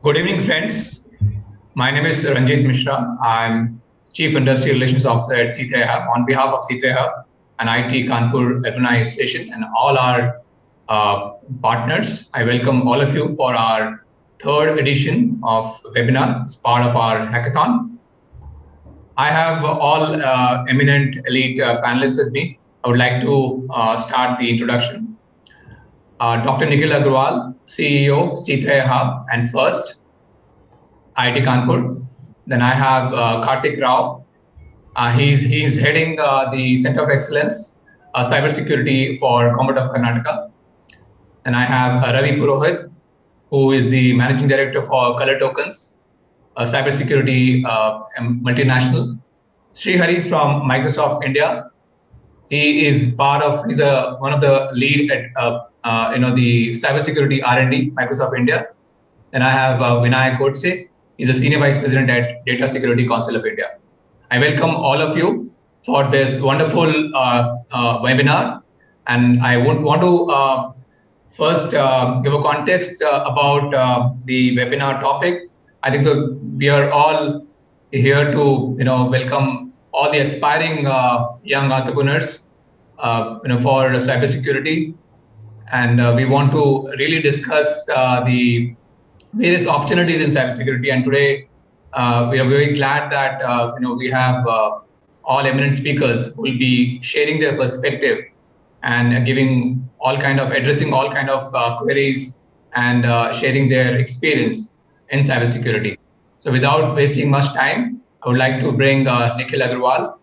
Good evening, friends. My name is Ranjit Mishra. I'm Chief Industry Relations Officer at C3 Hub. On behalf of C3 Hub and IT Kanpur organization and all our partners, I welcome all of you for our third edition of webinar. It's part of our hackathon. I have all eminent elite panelists with me. I would like to start the introduction. Dr. Nikhil Agarwal, CEO, C3 Hub, and first, IIT Kanpur. Then I have Karthik Rao. He's heading the Center of Excellence, Cybersecurity for Government of Karnataka. Then I have Ravi Purohit, who is the Managing Director for Color Tokens, Cybersecurity Multinational. Sri Hari from Microsoft India. He's one of the lead at the cybersecurity R&D Microsoft India. Then I have Vinayak Godse. He's a Senior Vice President at Data Security Council of India. I welcome all of you for this wonderful webinar. And I would want to first give a context about the webinar topic. I think so. We are all here to welcome all the aspiring young entrepreneurs for cybersecurity, and we want to really discuss the various opportunities in cybersecurity. And today, we are very glad that we have all eminent speakers who will be sharing their perspective and giving addressing all kind of queries and sharing their experience in cybersecurity. So without wasting much time, I would like to bring Nikhil Agarwal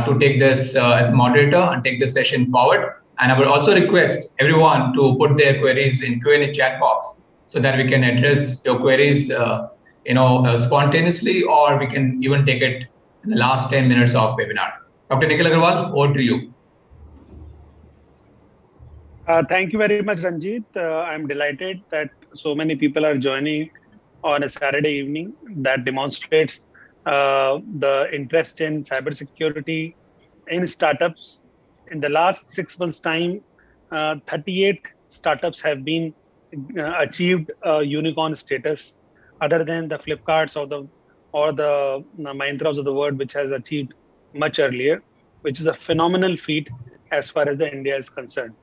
to take this as a moderator and take this session forward. And I would also request everyone to put their queries in Q&A chat box so that we can address your queries spontaneously, or we can even take it in the last 10 minutes of webinar. Dr. Nikhil Agarwal, over to you. Thank you very much, Ranjit. I'm delighted that so many people are joining on a Saturday evening. That demonstrates the interest in cybersecurity in startups. In the last 6 months' time, 38 startups have been achieved unicorn status, other than the Flipkarts or the Mahindras of the world, which has achieved much earlier, which is a phenomenal feat as far as the India is concerned.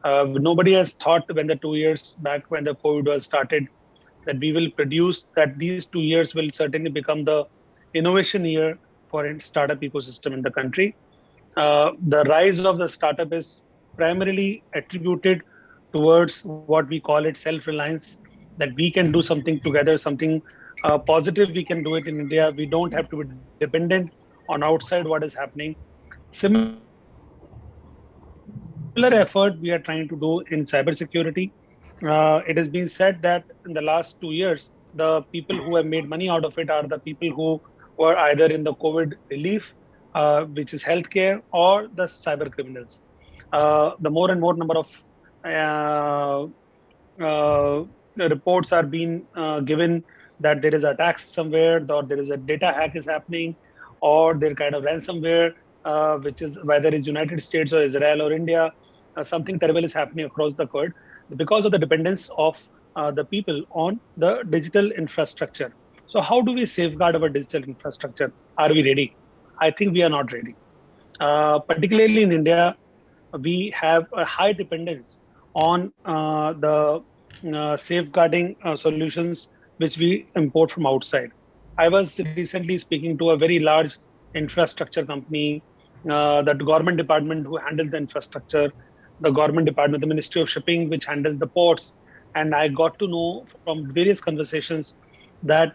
Nobody has thought when the 2 years back when the COVID was started that we will produce, that these 2 years will certainly become the innovation year for startup ecosystem in the country. The rise of the startup is primarily attributed towards what we call it self-reliance, that we can do something together, something positive. We can do it in India. We don't have to be dependent on outside what is happening. Similar effort we are trying to do in cybersecurity. It has been said that in the last 2 years, the people who have made money out of it are the people who were either in the COVID relief, which is healthcare, or the cyber criminals. The more and more number of reports are being given that there is attacks somewhere, or there is a data hack is happening, or there kind of ransomware, which is whether it's United States or Israel or India, something terrible is happening across the world because of the dependence of the people on the digital infrastructure. So how do we safeguard our digital infrastructure? Are we ready? I think we are not ready. Particularly in India, we have a high dependence on the safeguarding solutions which we import from outside. I was recently speaking to a very large infrastructure company, the government department who handles the infrastructure, the government department, the Ministry of Shipping, which handles the ports. And I got to know from various conversations that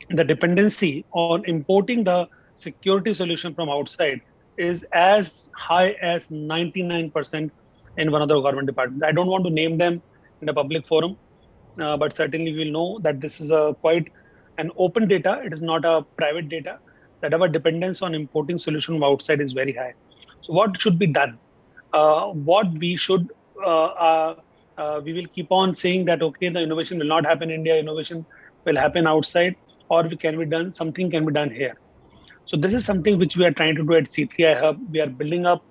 the dependency on importing the security solution from outside is as high as 99% in one of the government departments. I don't want to name them in a public forum, but certainly we'll know that this is quite an open data. It is not a private data, that our dependence on importing solution from outside is very high. So what should be done? What we should, we will keep on saying that, okay, the innovation will not happen in India, innovation will happen outside, or something can be done here. So this is something which we are trying to do at C3 Hub. We are building up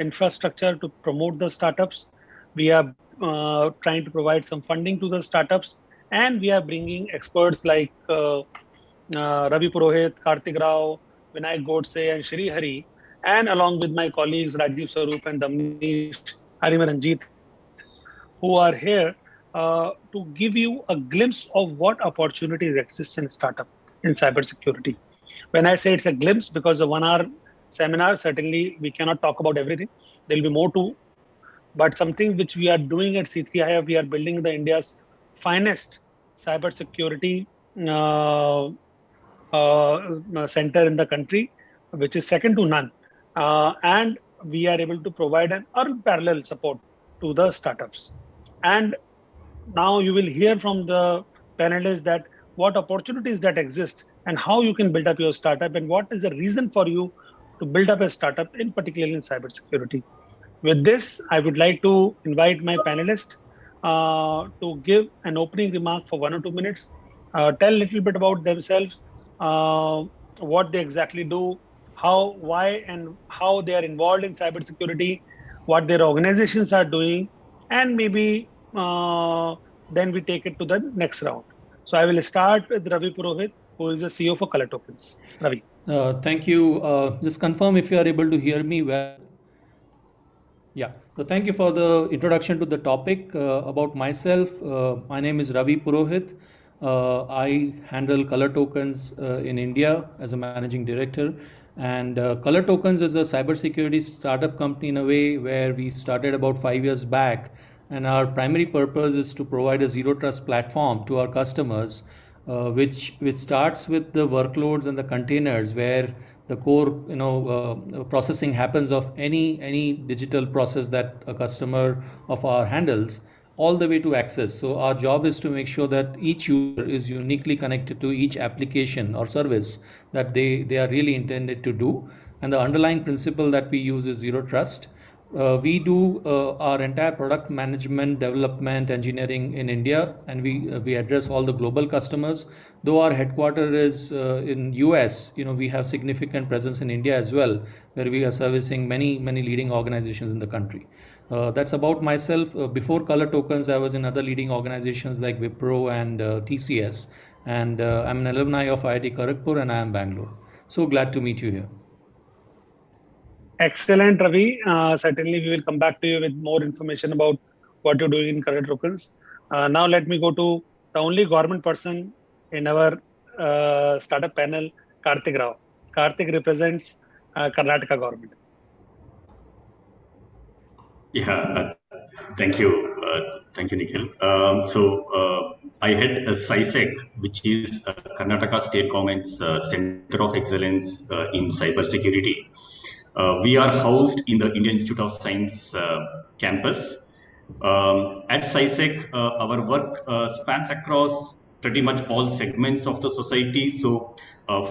infrastructure to promote the startups. We are trying to provide some funding to the startups, and we are bringing experts like Ravi Purohit, Kartik Rao, Vinayak Godse, and Shri Hari, and along with my colleagues Rajiv Sarup and Damnish Harimaranjit, who are here to give you a glimpse of what opportunities exist in startup in cybersecurity. When I say it's a glimpse, because a 1 hour seminar, certainly we cannot talk about everything. There will be more to, but something which we are doing at C3I, we are building the India's finest cybersecurity uh, center in the country, which is second to none. And we are able to provide an unparalleled support to the startups. And now you will hear from the panelists that what opportunities that exist and how you can build up your startup and what is the reason for you to build up a startup, in particular in cybersecurity. With this, I would like to invite my panelists to give an opening remark for 1 or 2 minutes, tell a little bit about themselves, uh, what they exactly do, how, why, and how they are involved in cybersecurity, what their organizations are doing, and maybe then we take it to the next round. So I will start with Ravi Purohit, who is the CEO for Color Tokens. Ravi. Thank you. Just confirm if you are able to hear me well. Yeah, so thank you for the introduction to the topic. About myself, my name is Ravi Purohit. I handle Color Tokens in India as a managing director. And Color Tokens is a cybersecurity startup company in a way where we started about 5 years back. And our primary purpose is to provide a zero trust platform to our customers, which starts with the workloads and the containers where the core processing happens of any digital process that a customer of our handles, all the way to access. So our job is to make sure that each user is uniquely connected to each application or service that they are really intended to do. And the underlying principle that we use is zero trust. We do our entire product management, development, engineering in India, and we address all the global customers. Though our headquarter is in US, we have significant presence in India as well, where we are servicing many leading organizations in the country. That's about myself. Before Color Tokens, I was in other leading organizations like Wipro and TCS, and I'm an alumni of IIT Kharagpur, and I am Bangalore. So glad to meet you here. Excellent, Ravi. Certainly, we will come back to you with more information about what you're doing in Color Tokens. Now, let me go to the only government person in our startup panel, Kartik Rao. Kartik represents Karnataka government. Yeah, thank you. Thank you, Nikhil. I head a CISEC, which is Karnataka State Government's Center of Excellence in Cybersecurity. We are housed in the Indian Institute of Science campus. At CISEC, our work spans across pretty much all segments of the society. So,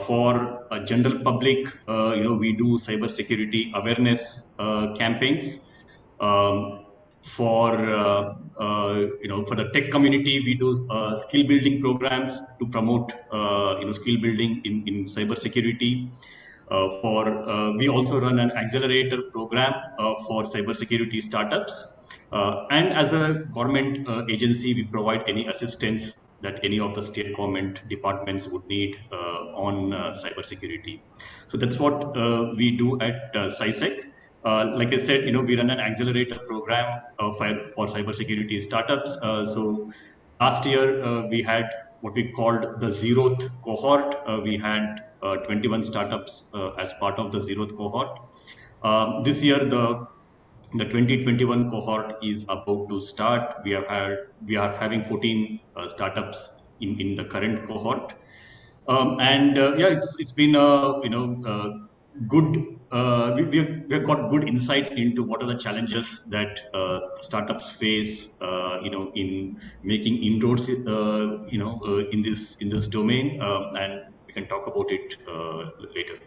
for a general public, we do cybersecurity awareness campaigns. For the tech community, we do skill building programs to promote skill building in cybersecurity. We also run an accelerator program for cybersecurity startups. And as a government agency, we provide any assistance that any of the state government departments would need on cybersecurity. So that's what we do at CISEC. Like I said, we run an accelerator program for cybersecurity startups. So last year we had what we called the zeroth cohort. We had 21 startups as part of the zeroth cohort. This year the 2021 cohort is about to start. We are having 14 startups in the current cohort. It's been good. We've got good insights into what are the challenges that startups face, in making inroads, in this domain, and we can talk about it later.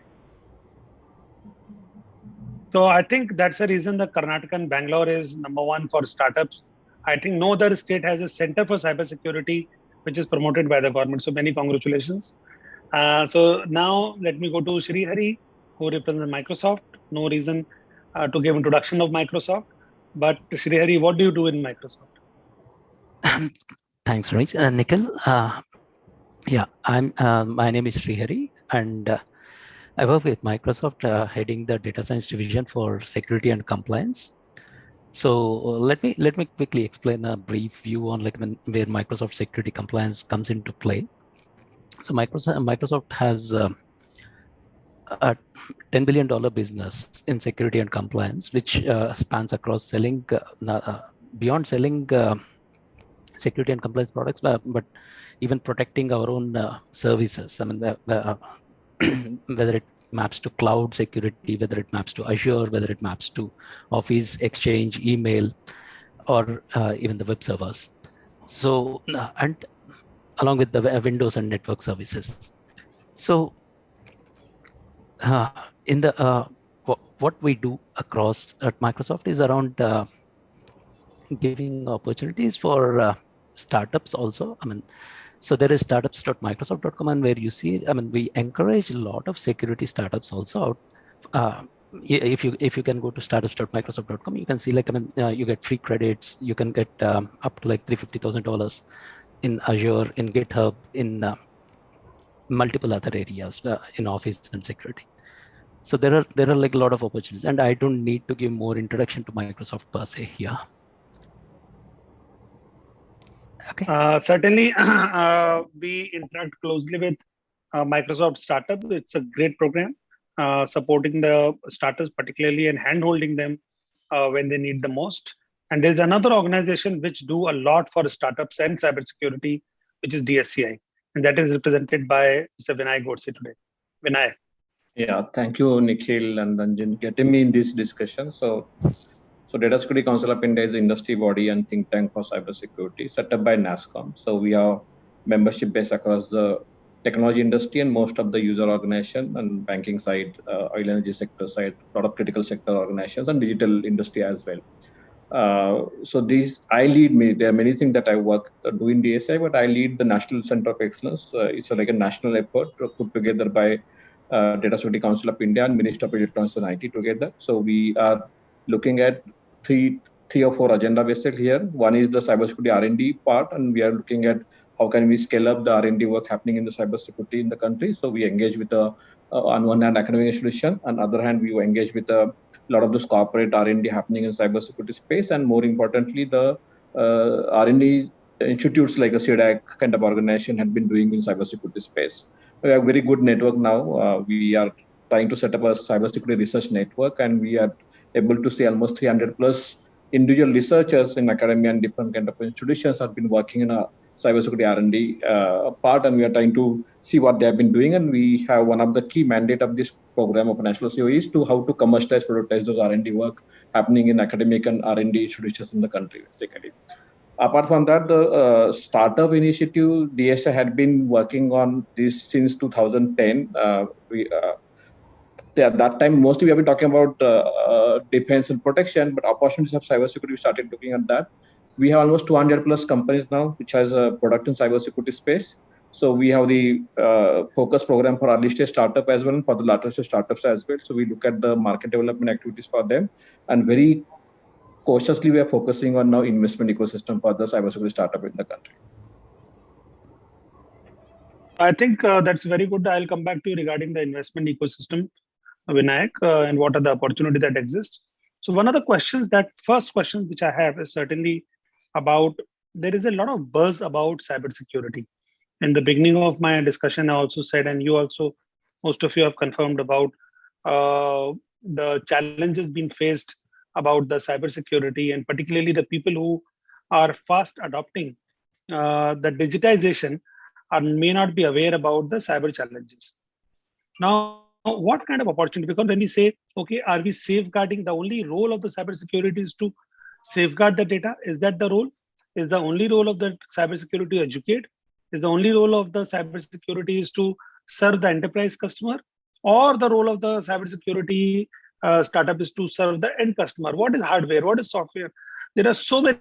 So I think that's the reason the Karnataka and Bangalore is #1 for startups. I think no other state has a center for cybersecurity which is promoted by the government. So many congratulations. So now let me go to Shri Hari, who represents Microsoft. No reason to give introduction of Microsoft, But Srihari, what do you do in Microsoft? Thanks, Ramesh. Nikhil, yeah, my name is Srihari, and I work with Microsoft, heading the data science division for security and compliance. So let me quickly explain a brief view on where Microsoft security compliance comes into play. So Microsoft has a $10 billion business in security and compliance, which spans across selling beyond selling security and compliance products, but even protecting our own services. I mean, whether it maps to cloud security, whether it maps to Azure, whether it maps to Office, Exchange, email, or even the web servers. So, and along with the Windows and network services. So, in the what we do across at Microsoft is around giving opportunities for startups also. I mean, so there is startups.microsoft.com, and where you see, I mean, we encourage a lot of security startups also out. If you can go to startups.microsoft.com, you can see you get free credits. You can get up to like $350,000 in Azure, in GitHub, in multiple other areas in Office and security. So there are like a lot of opportunities, and I don't need to give more introduction to Microsoft per se here. Okay. Certainly, we interact closely with Microsoft Startup. It's a great program supporting the startups, particularly, and hand-holding them when they need the most. And there's another organization which do a lot for startups and cybersecurity, which is DSCI, and that is represented by Mr. Vinay Godse today. Vinay. Yeah, thank you, Nikhil and Ranjan, getting me in this discussion. So Data Security Council of India is an industry body and think tank for cybersecurity set up by NASSCOM. So we have membership base across the technology industry and most of the user organization and banking side, oil energy sector side, a lot of critical sector organizations and digital industry as well. So I lead there are many things that I do in DSI, but I lead the National Center of Excellence. It's like a national effort put together by Data Security Council of India and Ministry of Electronics and IT together. So we are looking at three or four agenda vessels here. One is the cybersecurity R&D part, and we are looking at how can we scale up the R&D work happening in the cybersecurity in the country. So we engage with on one hand academic institution, on the other hand we engage with a lot of this corporate R&D happening in cybersecurity space, and more importantly the R&D institutes like a CDAC kind of organization had been doing in cybersecurity space. We have a very good network now. We are trying to set up a cybersecurity research network, and we are able to see almost 300 plus individual researchers in academia and different kind of institutions have been working in a cybersecurity R&D part, and we are trying to see what they have been doing. And we have one of the key mandate of this program of National CEO is to how to commercialize, productize those R&D work happening in academic and R&D institutions in the country, basically. Apart from that, the startup initiative, DSI had been working on this since 2010. At that time, mostly we have been talking about defense and protection, but opportunities of cybersecurity, we started looking at that. We have almost 200 plus companies now, which has a product in cybersecurity space. So we have the focus program for early stage startup as well, and for the later stage startups as well. So we look at the market development activities for them, and very cautiously we are focusing on now investment ecosystem for the cybersecurity startup in the country. I think that's very good. I'll come back to you regarding the investment ecosystem, Vinayak, and what are the opportunities that exist. So one of the first questions which I have is certainly about, there is a lot of buzz about cybersecurity. In the beginning of my discussion, I also said, and you also, most of you have confirmed about the challenges being faced about the cybersecurity, and particularly the people who are fast adopting the digitization may not be aware about the cyber challenges. Now, what kind of opportunity? Because when we say, okay, are we safeguarding? The only role of the cybersecurity is to safeguard the data. Is that the role? Is the only role of the cybersecurity to educate? Is the only role of the cybersecurity is to serve the enterprise customer? Or the role of the cybersecurity startup is to serve the end customer? What is hardware? What is software? There are so many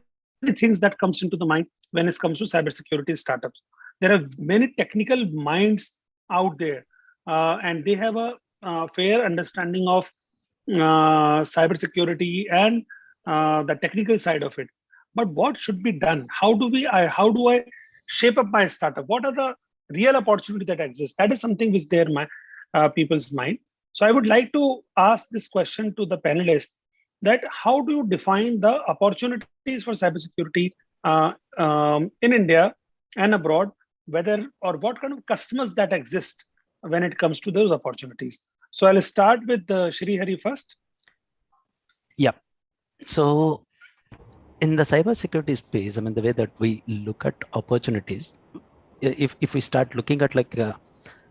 things that comes into the mind when it comes to cybersecurity startups. There are many technical minds out there, and they have a fair understanding of cybersecurity and the technical side of it. But what should be done? How do I shape up my startup? What are the real opportunities that exist? That is something which there my people's mind. So I would like to ask this question to the panelists: that how do you define the opportunities for cybersecurity in India and abroad? Whether or what kind of customers that exist when it comes to those opportunities. So I'll start with Shri Hari first. Yeah. So in the cybersecurity space, I mean, the way that we look at opportunities, if we start looking at like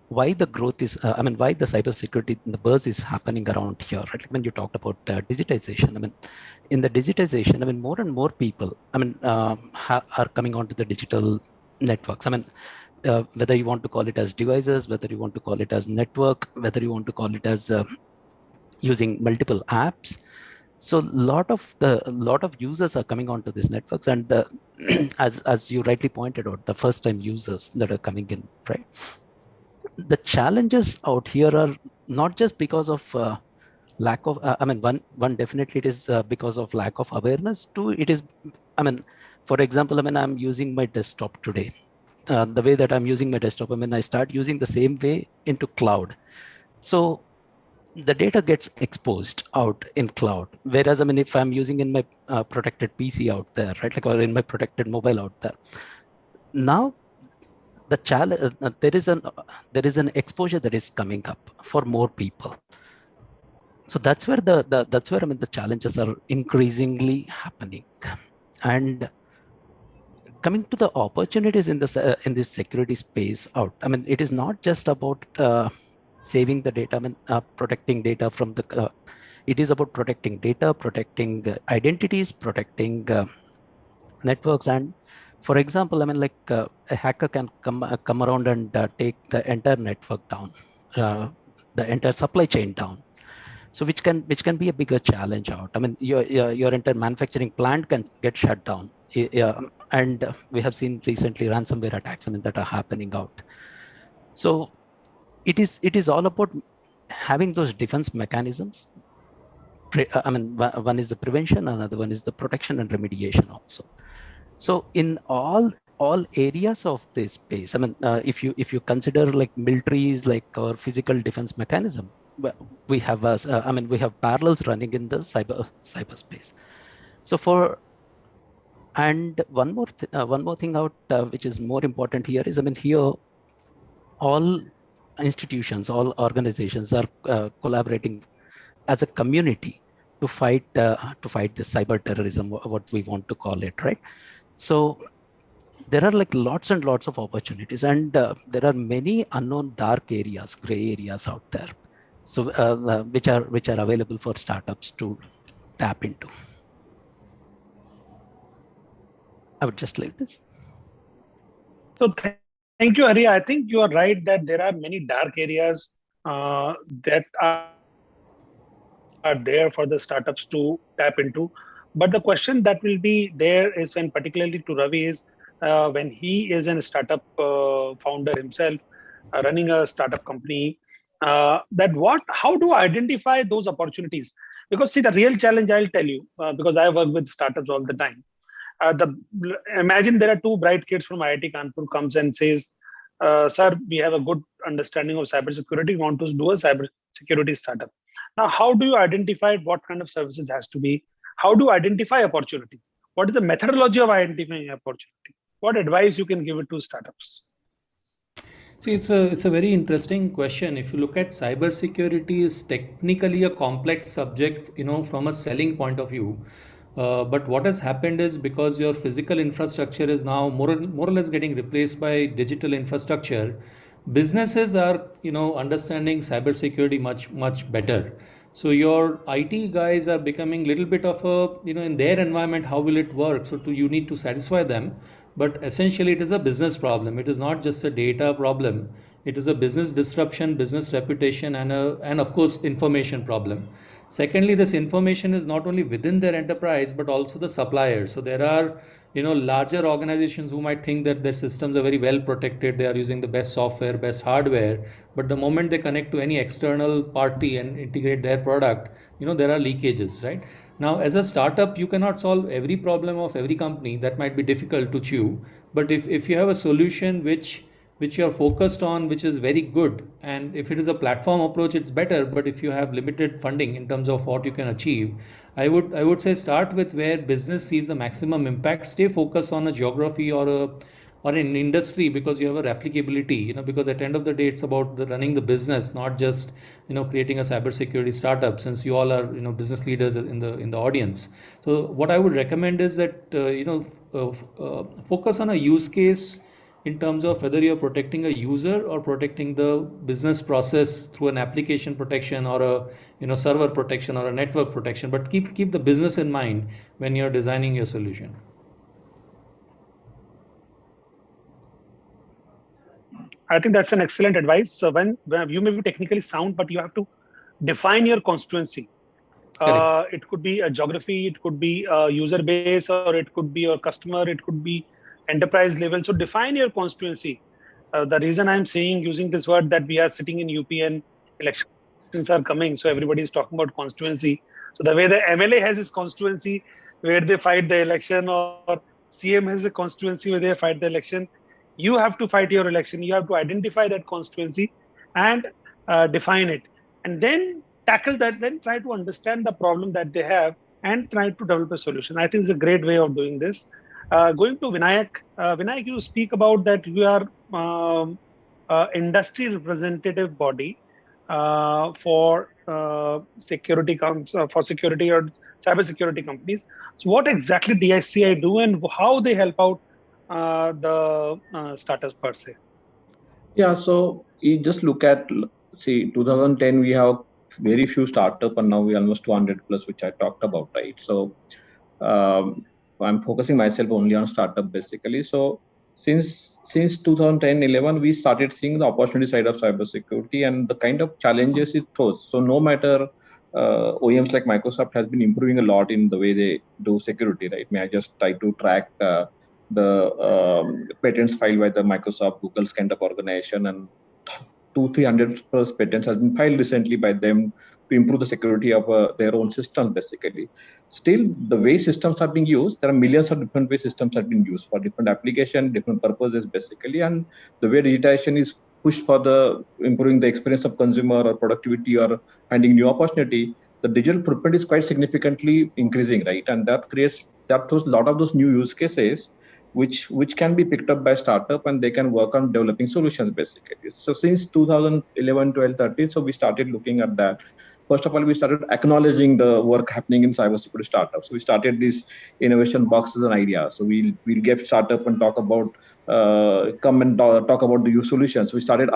why the growth is, why the cybersecurity, the buzz is happening around here, right? Like when you talked about digitization, I mean, in the digitization, I mean, more and more people, I mean, are coming onto the digital networks. I mean, whether you want to call it as devices, whether you want to call it as network, whether you want to call it as using multiple apps. So a lot of users are coming onto these networks, and as you rightly pointed out, the first-time users that are coming in, right? The challenges out here are not just because of lack of, one definitely it is because of lack of awareness. Two, it is, for example, I'm using my desktop today. The way that I'm using my desktop, I start using the same way into cloud. So the data gets exposed out in cloud. Whereas, if I'm using in my protected PC out there, right, like, or in my protected mobile out there, now the challenge, there is an exposure that is coming up for more people. So that's where the challenges are increasingly happening. And coming to the opportunities in this security space out, it is not just about saving the data, protecting data from the, it is about protecting data, protecting identities, protecting networks. And for example, a hacker can come around and take the entire network down, the entire supply chain down. So which can be a bigger challenge out. Your entire manufacturing plant can get shut down. And we have seen recently ransomware attacks that are happening out. So it is all about having those defense mechanisms. One is the prevention, another one is the protection and remediation also. So in all areas of this space, if you consider like militaries, like our physical defense mechanism, we have we have parallels running in the cyberspace. So and one more thing out, which is more important here is, here all institutions, all organizations are collaborating as a community to fight the cyber terrorism, what we want to call it, right? So there are like lots and lots of opportunities, and there are many unknown dark areas, gray areas out there. So which are available for startups to tap into. I would just leave this. So thank you, Hari. I think you are right that there are many dark areas that are there for the startups to tap into. But the question that will be there is, when particularly to Ravi, is when he is a startup founder himself, running a startup company, how do I identify those opportunities? Because see, the real challenge, I'll tell you, because I work with startups all the time. Imagine there are two bright kids from IIT Kanpur comes and says, sir, we have a good understanding of cybersecurity, we want to do a cybersecurity startup. Now, how do you identify what kind of services has to be? How do you identify opportunity? What is the methodology of identifying opportunity? What advice you can give it to startups? See, it's a very interesting question. If you look at cybersecurity, is technically a complex subject, from a selling point of view. But what has happened is, because your physical infrastructure is now more or less getting replaced by digital infrastructure, businesses are understanding cybersecurity much better. So your IT guys are becoming a little bit of a, in their environment, how will it work? So you need to satisfy them. But essentially it is a business problem. It is not just a data problem. It is a business disruption, business reputation, and of course information problem. Secondly, this information is not only within their enterprise, but also the suppliers. So there are larger organizations who might think that their systems are very well protected, they are using the best software, best hardware, but the moment they connect to any external party and integrate their product, there are leakages, right? Now, as a startup, you cannot solve every problem of every company. That might be difficult to chew. But if you have a solution which you are focused on, which is very good, and if it is a platform approach, it's better. But if you have limited funding in terms of what you can achieve, I would say start with where business sees the maximum impact. Stay focused on a geography or an industry, because you have a replicability, because at the end of the day, it's about running the business, not just creating a cybersecurity startup, since you all are business leaders in the audience. So what I would recommend is that focus on a use case in terms of whether you're protecting a user or protecting the business process through an application protection or a server protection or a network protection, but keep the business in mind when you're designing your solution. I think that's an excellent advice. So when you may be technically sound, but you have to define your constituency. It could be a geography, it could be a user base, or it could be a customer, it could be enterprise level. So define your constituency. The reason I'm saying using this word that we are sitting in UP and elections are coming, so everybody is talking about constituency. So the way the MLA has his constituency where they fight the election, or CM has a constituency where they fight the election, you have to fight your election. You have to identify that constituency and define it, and then tackle that. Then try to understand the problem that they have and try to develop a solution. I think it's a great way of doing this. Going to Vinayak. Vinayak, you speak about that you are industry representative body for security or cybersecurity companies. So what exactly DICI do and how they help out the startups per se? Yeah, so you just look at, 2010 we have very few startup, and now we almost 200 plus, which I talked about, right? So I'm focusing myself only on startup basically. So since 2010-11, we started seeing the opportunity side of cybersecurity and the kind of challenges it throws. So no matter OEMs like Microsoft has been improving a lot in the way they do security, right? I just try to track the patents filed by the Microsoft, Google's kind of organization, and 200-300 plus patents has been filed recently by them to improve the security of their own systems, basically. Still, the way systems are being used, there are millions of different ways systems have been used for different applications, different purposes, basically. And the way digitization is pushed for the improving the experience of consumer or productivity or finding new opportunity, the digital footprint is quite significantly increasing, right? And that throws a lot of those new use cases which can be picked up by startup, and they can work on developing solutions, basically. So since 2011, 12, 13, so we started looking at that. First of all, we started acknowledging the work happening in cybersecurity startups. So we started these innovation boxes and ideas. So we'll get startup and talk about, come and talk about the use solutions. So we started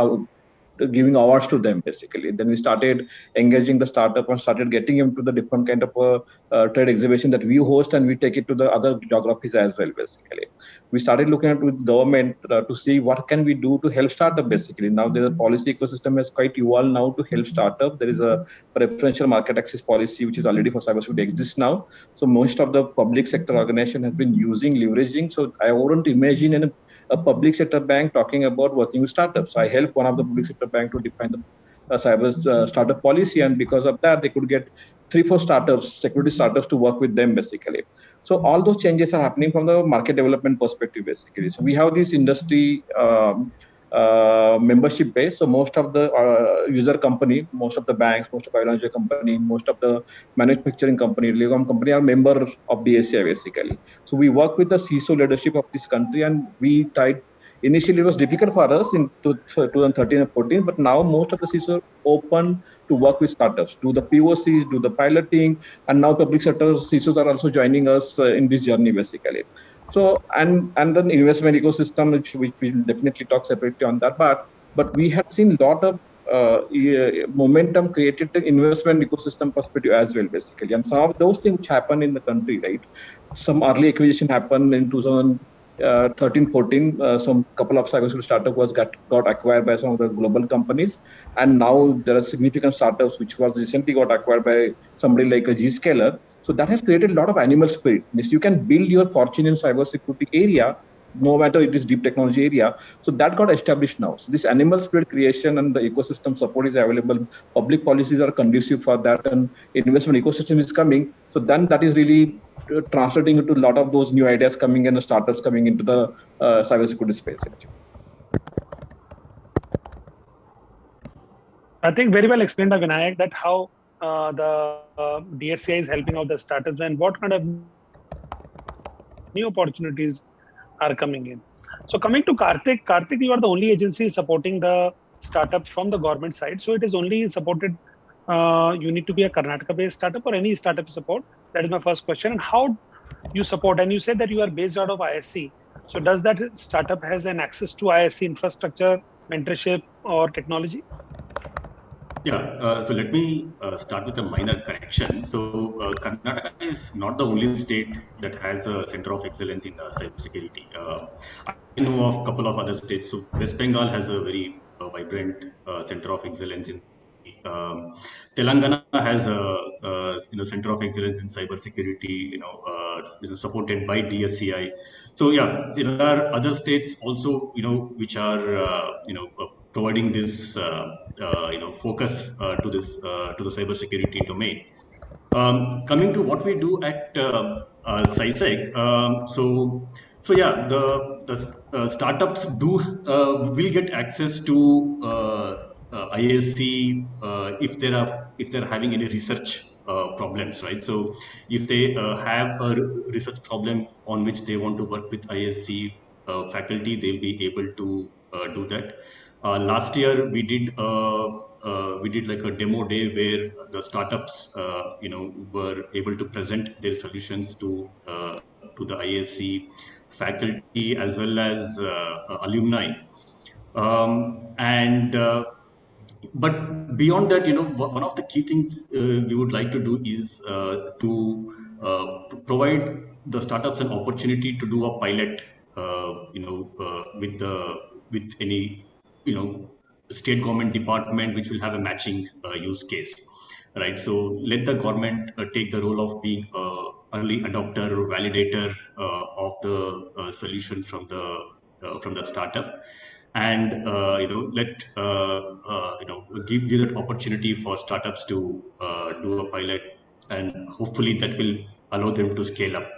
giving awards to them, basically. Then we started engaging the startup and started getting them to the different kind of trade exhibition that we host, and we take it to the other geographies as well, basically. We started looking at with government to see what can we do to help startup, basically. Now the policy ecosystem has quite evolved now to help startup. There is a preferential market access policy, which is already for cybersecurity exists now. So most of the public sector organization has been leveraging. So I wouldn't imagine a public sector bank talking about working with startups. I helped one of the public sector bank to define the cyber startup policy, and because of that, they could get 3-4 startups, security startups, to work with them, basically. So all those changes are happening from the market development perspective, basically. So we have this industry membership base. So most of the user company, most of the banks, most of the financial company, most of the manufacturing company, telecom company are member of DSCI, basically. So we work with the CISO leadership of this country, and we tried. Initially, it was difficult for us in 2013 and 14, but now most of the CISO are open to work with startups, do the POCs, do the piloting, and now public sector CISOs are also joining us in this journey, basically. So, and then investment ecosystem, which we'll definitely talk separately on that, but we had seen a lot of momentum created in investment ecosystem perspective as well, basically. And some of those things which happen in the country, right? Some early acquisition happened in 2013-14. Some couple of cybersecurity startups got acquired by some of the global companies, and now there are significant startups which was recently got acquired by somebody like a Zscaler. So that has created a lot of animal spirit. Means you can build your fortune in cybersecurity area, no matter it is deep technology area. So that got established now. So this animal spirit creation and the ecosystem support is available. Public policies are conducive for that, and investment ecosystem is coming. So then that is really translating into a lot of those new ideas coming in, and startups coming into the cybersecurity space. I think very well explained by Vinayak that how the DSCI is helping out the startups and what kind of new opportunities are coming in. So coming to Karthik, you are the only agency supporting the startup from the government side. So it is only supported, you need to be a Karnataka-based startup or any startup support? That is my first question. And how you support? And you said that you are based out of ISC. So does that startup has an access to ISC infrastructure, mentorship or technology? Yeah, so let me start with a minor correction. So Karnataka is not the only state that has a center of excellence in cybersecurity. I know of a couple of other states. So West Bengal has a very vibrant center of excellence in. Telangana has a center of excellence in cybersecurity. Supported by DSCI. So yeah, there are other states also which are providing this focus to the cybersecurity domain. Coming to what we do at SciSec, so yeah, the startups will get access to ISC if they're having any research problems, right? So if they have a research problem on which they want to work with ISC faculty, they'll be able to do that. Last year we did like a demo day where the startups were able to present their solutions to the ISC faculty as well as alumni, but beyond that, one of the key things we would like to do is to provide the startups an opportunity to do a pilot, with any state government department which will have a matching use case, right? So let the government take the role of being early adopter or validator of the solution from the startup, and give that opportunity for startups to do a pilot, and hopefully that will allow them to scale up.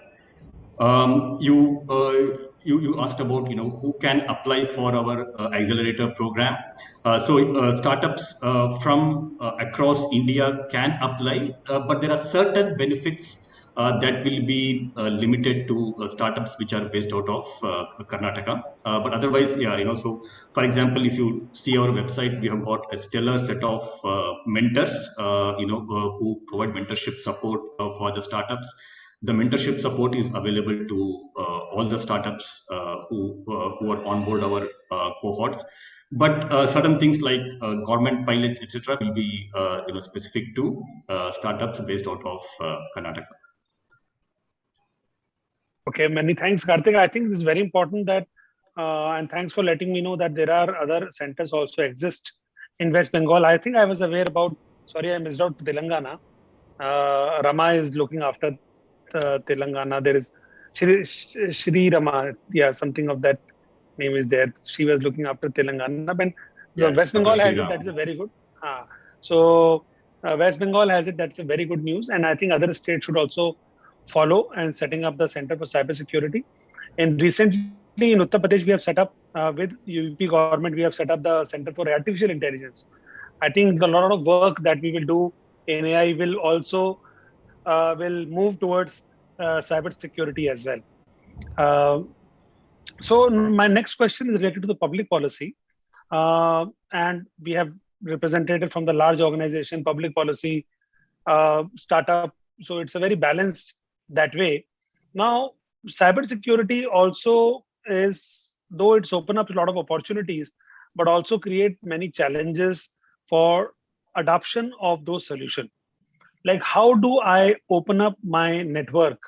You asked about who can apply for our accelerator program. So startups from across India can apply, but there are certain benefits that will be limited to startups which are based out of Karnataka. But otherwise, yeah, so for example, if you see our website, we have got a stellar set of mentors, who provide mentorship support for the startups. The mentorship support is available to all the startups who are on board our cohorts. But certain things like government pilots, etc., will be specific to startups based out of Karnataka. Okay, many thanks, Karthik. I think this is very important that, and thanks for letting me know that there are other centers also exist in West Bengal. I think I was aware about, sorry, I missed out Telangana. Rama is looking after Telangana. There is Shri Rama, yeah, something of that name is there. She was looking after Telangana. But Yeah, West Bengal Dr. has Shri it, Ram. that's a very good. So West Bengal has it, that's a very good news. And I think other states should also follow and setting up the Center for Cybersecurity. And recently in Uttar Pradesh, we have set up with UP government, we have set up the Center for Artificial Intelligence. I think a lot of work that we will do in AI will also will move towards cybersecurity as well. So my next question is related to the public policy. And we have representative from the large organization, public policy, startup. So it's a very balanced that way. Now, cybersecurity also is, though it's opened up a lot of opportunities, but also create many challenges for adoption of those solutions. Like, how do I open up my network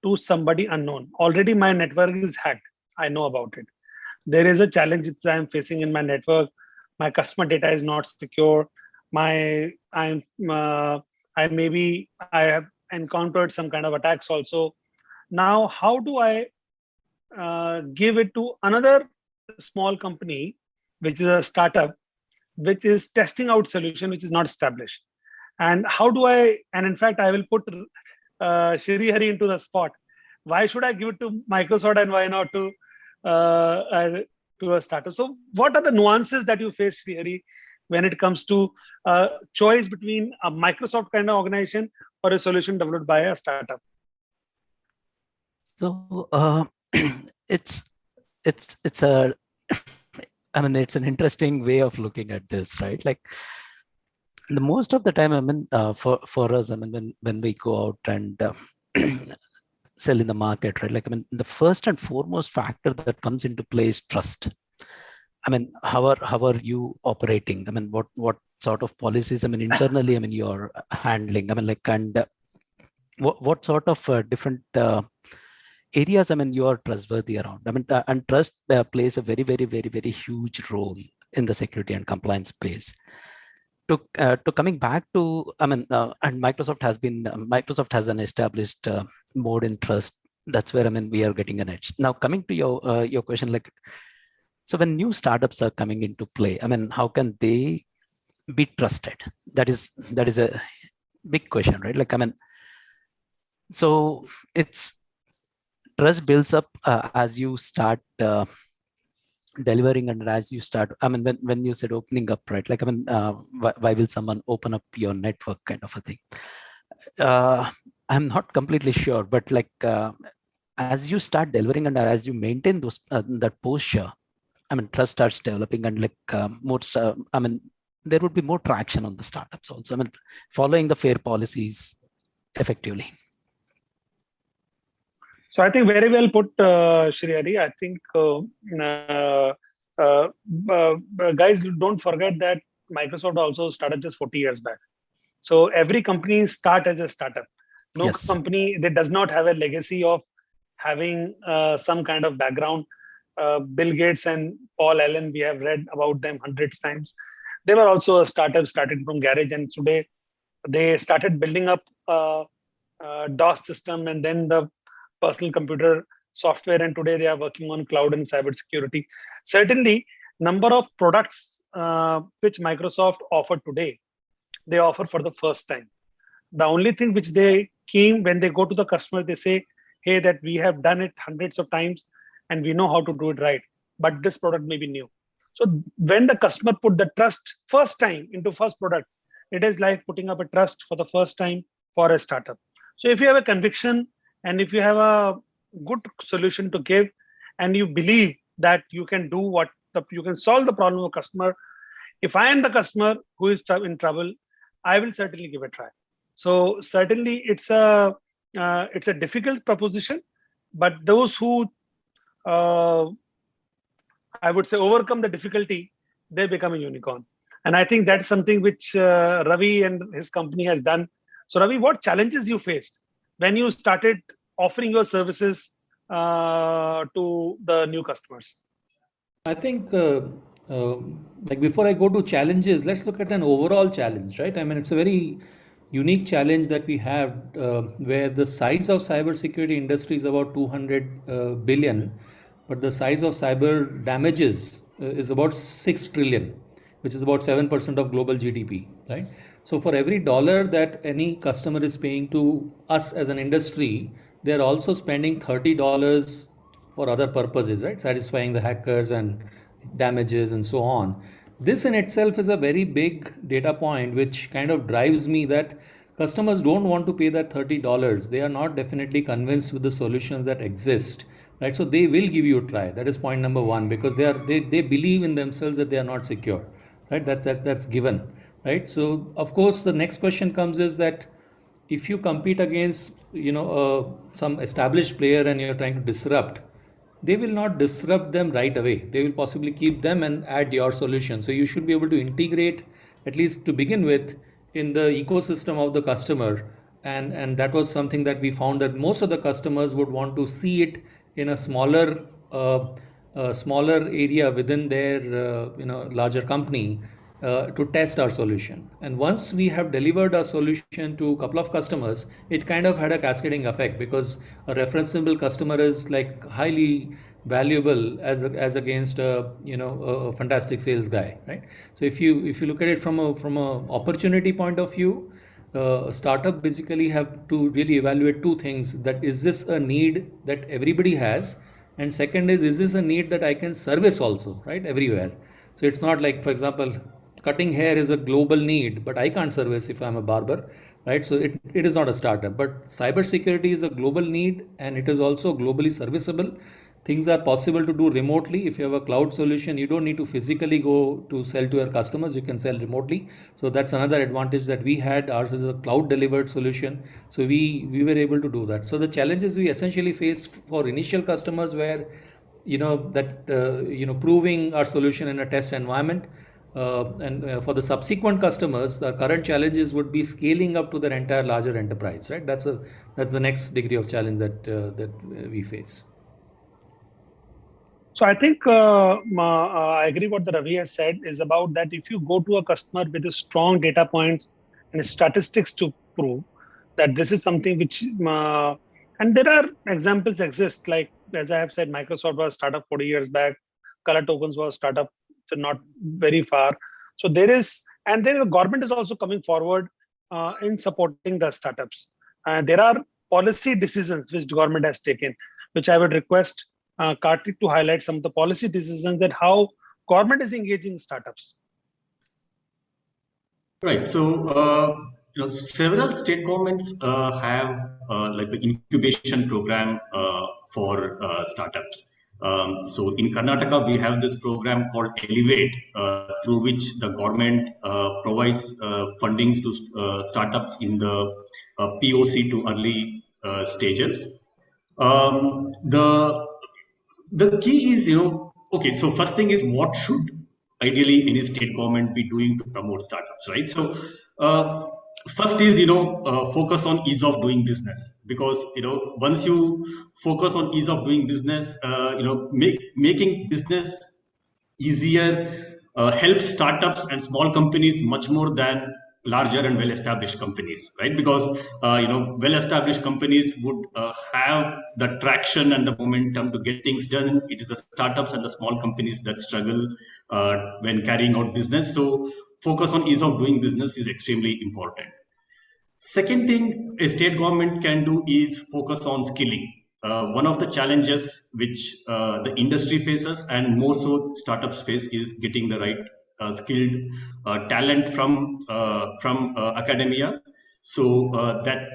to somebody unknown? Already my network is hacked. I know about it. There is a challenge that I'm facing in my network. My customer data is not secure. I have encountered some kind of attacks also. Now, how do I give it to another small company, which is a startup, which is testing out solution which is not established? And how do I? And in fact, I will put Shri Hari into the spot. Why should I give it to Microsoft and why not to a startup? So, what are the nuances that you face, Shri Hari, when it comes to choice between a Microsoft kind of organization or a solution developed by a startup? So it's a, I mean, it's an interesting way of looking at this, right? Like the most of the time, I mean, for us, I mean, when we go out and sell in the market, right? Like, I mean, the first and foremost factor that comes into play is trust. I mean, how are you operating? I mean, what sort of policies, I mean, internally, I mean, you're handling, I mean, like, and what sort of different areas, I mean, you are trustworthy around. I mean, and trust plays a very, very, very, very huge role in the security and compliance space. To coming back to, I mean, and Microsoft has an established mode in trust. That's where, I mean, we are getting an edge. Now, coming to your question, like, so when new startups are coming into play, I mean, how can they be trusted? That is a big question, right? Like, I mean, so it's trust builds up as you start delivering, and as you start, I mean, when you said opening up, right? Like, I mean, why will someone open up your network, kind of a thing? I'm not completely sure, but like as you start delivering and as you maintain those that posture, I mean, trust starts developing, and like I mean, there would be more traction on the startups also. I mean, following the fair policies effectively. So I think very well put, Shri Hari. I think guys, don't forget that Microsoft also started just 40 years back. So every company start as a startup. No company that does not have a legacy of having some kind of background. Bill Gates and Paul Allen, we have read about them hundreds of times. They were also a startup, started from garage, and today they started building up DOS system and then the personal computer software, and today they are working on cloud and cybersecurity. Certainly, number of products which Microsoft offer today, they offer for the first time. The only thing which they came when they go to the customer, they say, hey, that we have done it hundreds of times and we know how to do it right, but this product may be new. So when the customer put the trust first time into first product, it is like putting up a trust for the first time for a startup. So if you have a conviction and if you have a good solution to give, and you believe that you can do you can solve the problem of customer. If I am the customer who is in trouble, I will certainly give it a try. So certainly it's a difficult proposition, but those who I would say overcome the difficulty, they become a unicorn. And I think that's something which Ravi and his company has done. So Ravi, what challenges you faced when you started offering your services to the new customers? I think like before I go to challenges, let's look at an overall challenge, right? I mean, it's a very unique challenge that we have where the size of cybersecurity industry is about 200 billion, but the size of cyber damages is about 6 trillion, which is about 7% of global GDP, right? So for every dollar that any customer is paying to us as an industry, they're also spending $30 for other purposes, right? Satisfying the hackers and damages and so on. This in itself is a very big data point, which kind of drives me that customers don't want to pay that $30. They are not definitely convinced with the solutions that exist, right? So they will give you a try. That is point number one, because they believe in themselves that they are not secure, right? That's given, right? So of course the next question comes is that if you compete against some established player and you're trying to disrupt, they will not disrupt them right away. They will possibly keep them and add your solution. So you should be able to integrate, at least to begin with, in the ecosystem of the customer. And that was something that we found that most of the customers would want to see it in a smaller area within their larger company. to test our solution. And once we have delivered our solution to a couple of customers, it kind of had a cascading effect, because a referenceable customer is like highly valuable as against a fantastic sales guy, right? So if you look at it from a opportunity point of view, a startup basically have to really evaluate two things: that is this a need that everybody has, and second is this a need that I can service also, right, everywhere. So it's not like, for example, cutting hair is a global need, but I can't service if I'm a barber, right? So it is not a startup. But cybersecurity is a global need, and it is also globally serviceable. Things are possible to do remotely. If you have a cloud solution, you don't need to physically go to sell to your customers. You can sell remotely. So that's another advantage that we had. Ours is a cloud delivered solution. So we were able to do that. So the challenges we essentially faced for initial customers were, proving our solution in a test environment. And for the subsequent customers, the current challenges would be scaling up to their entire larger enterprise, right? That's the next degree of challenge that we face. So I think I agree what the Ravi has said is about that. If you go to a customer with a strong data points and statistics to prove that this is something which, and there are examples exist, like as I have said, Microsoft was a startup 40 years back, Color Tokens was a startup not very far. So there is, and then the government is also coming forward in supporting the startups. There are policy decisions which the government has taken, which I would request Karthik to highlight some of the policy decisions that how government is engaging startups. Right. So, several state governments have like the incubation program for startups. So in Karnataka, we have this program called Elevate, through which the government provides fundings to startups in the POC to early stages. The key is, okay, so first thing is what should ideally any state government be doing to promote startups, right? So first is, focus on ease of doing business, because, once you focus on ease of doing business, making business easier helps startups and small companies much more than larger and well-established companies, right? Because well-established companies would have the traction and the momentum to get things done. It is the startups and the small companies that struggle when carrying out business. So focus on ease of doing business is extremely important. Second thing a state government can do is focus on skilling. One of the challenges which the industry faces, and more so startups face, is getting the right skilled talent from academia. So that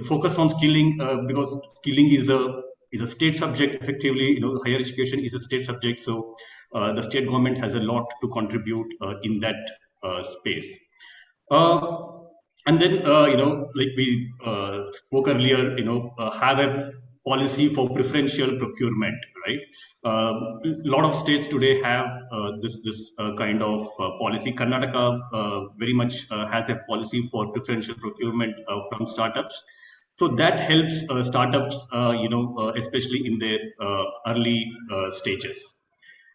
focus on skilling, because skilling is a state subject. Effectively, higher education is a state subject. So the state government has a lot to contribute in that space. And then, like we spoke earlier, have a policy for preferential procurement, right? A lot of states today have this kind of policy. Karnataka very much has a policy for preferential procurement from startups. So that helps startups, especially in their early stages.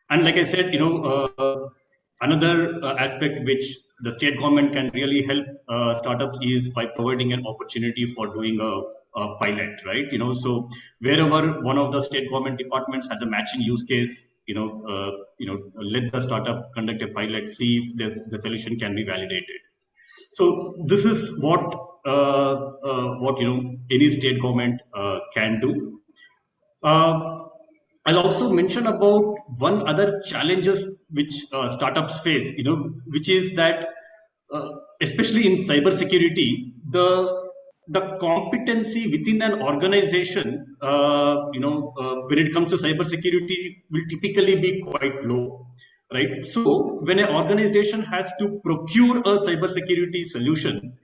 And like I said, another aspect which the state government can really help startups is by providing an opportunity for doing a pilot, right? So wherever one of the state government departments has a matching use case, let the startup conduct a pilot, see if the solution can be validated. So this is what any state government can do. I'll also mention about one other challenges which startups face, which is that especially in cybersecurity, the competency within an organization, when it comes to cybersecurity, will typically be quite low, right? So when an organization has to procure a cybersecurity solution,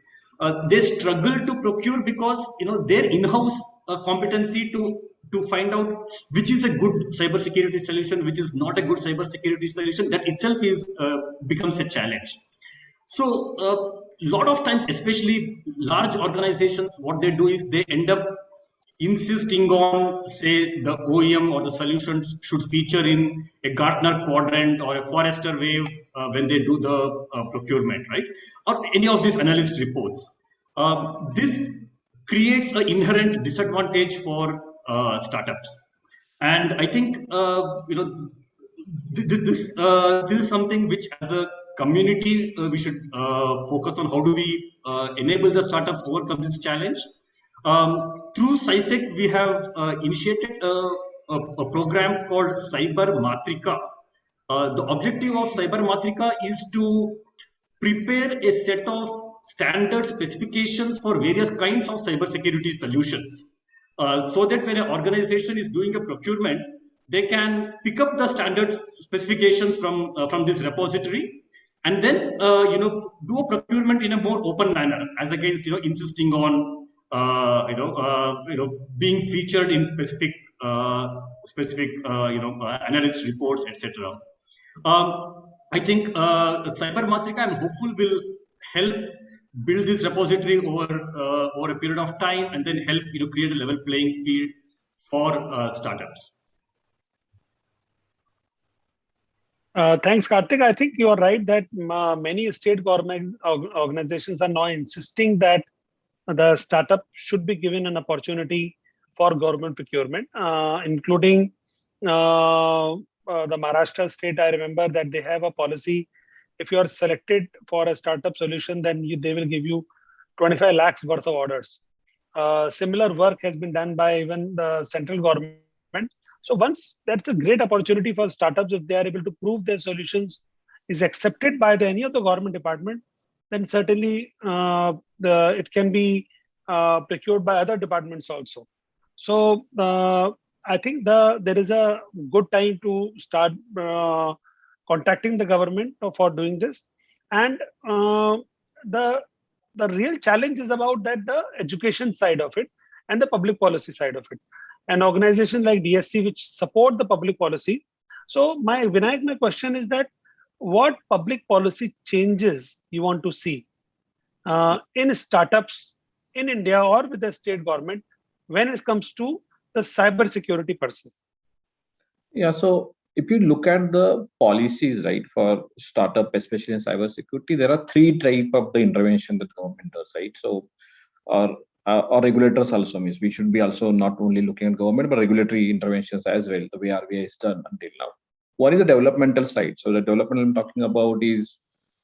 they struggle to procure because their in-house competency to find out which is a good cybersecurity solution, which is not a good cybersecurity solution, that itself becomes a challenge. So a lot of times, especially large organizations, what they do is they end up insisting on, say, the OEM or the solutions should feature in a Gartner quadrant or a Forrester Wave when they do the procurement, right? Or any of these analyst reports. This creates an inherent disadvantage for startups. And I think, this is something which as a community we should focus on. How do we enable the startups overcome this challenge? Through SciSec, we have initiated a program called Cyber Matrika. The objective of Cyber Matrika is to prepare a set of standard specifications for various kinds of cybersecurity solutions. So that when an organization is doing a procurement, they can pick up the standard specifications from this repository, and then do a procurement in a more open manner, as against insisting on being featured in specific analyst reports, etc. I think Cyber Matrika, I'm hopeful, will help build this repository over a period of time, and then help create a level playing field for startups. Thanks, Karthik. I think you are right that many state government organizations are now insisting that the startup should be given an opportunity for government procurement, including the Maharashtra state. I remember that they have a policy. If you are selected for a startup solution, then they will give you 25 lakhs worth of orders. Similar work has been done by even the central government. So once that's a great opportunity for startups, if they are able to prove their solutions is accepted by any of the government department, then certainly it can be procured by other departments also. So I think there is a good time to start contacting the government for doing this. And the real challenge is about that the education side of it and the public policy side of it. An organization like DSC which support the public policy. So Vinayak, my question is that what public policy changes you want to see in startups in India or with the state government when it comes to the cyber security per se? Yeah, so if you look at the policies, right, for startup, especially in cyber security, there are three types of the intervention that government does, right? So, or regulators also means we should be also not only looking at government, but regulatory interventions as well, the way RBI has done until now. One is the developmental side. So the development I'm talking about is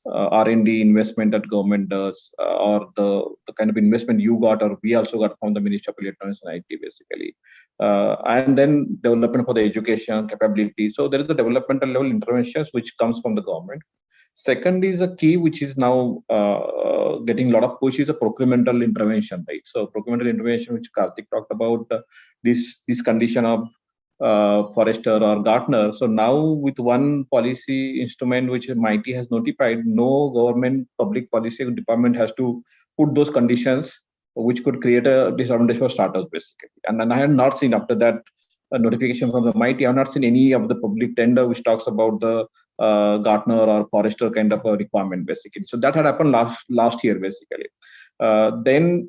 R&D investment that government does, or the kind of investment you got or we also got from the Ministry of Electronics and IT, basically. And then development for the education capability. So there is a developmental level interventions which comes from the government. Second is a key which is now getting a lot of push is a procurement intervention, right? So procurement intervention, which Karthik talked about, this condition of Forrester or Gartner. So now with one policy instrument which MIT has notified, no government public policy department has to put those conditions which could create a disadvantage for startups, basically. And then I have not seen after that a notification from the MIT. I have not seen any of the public tender which talks about the Gartner or Forrester kind of a requirement, basically. So that had happened last year, basically. Then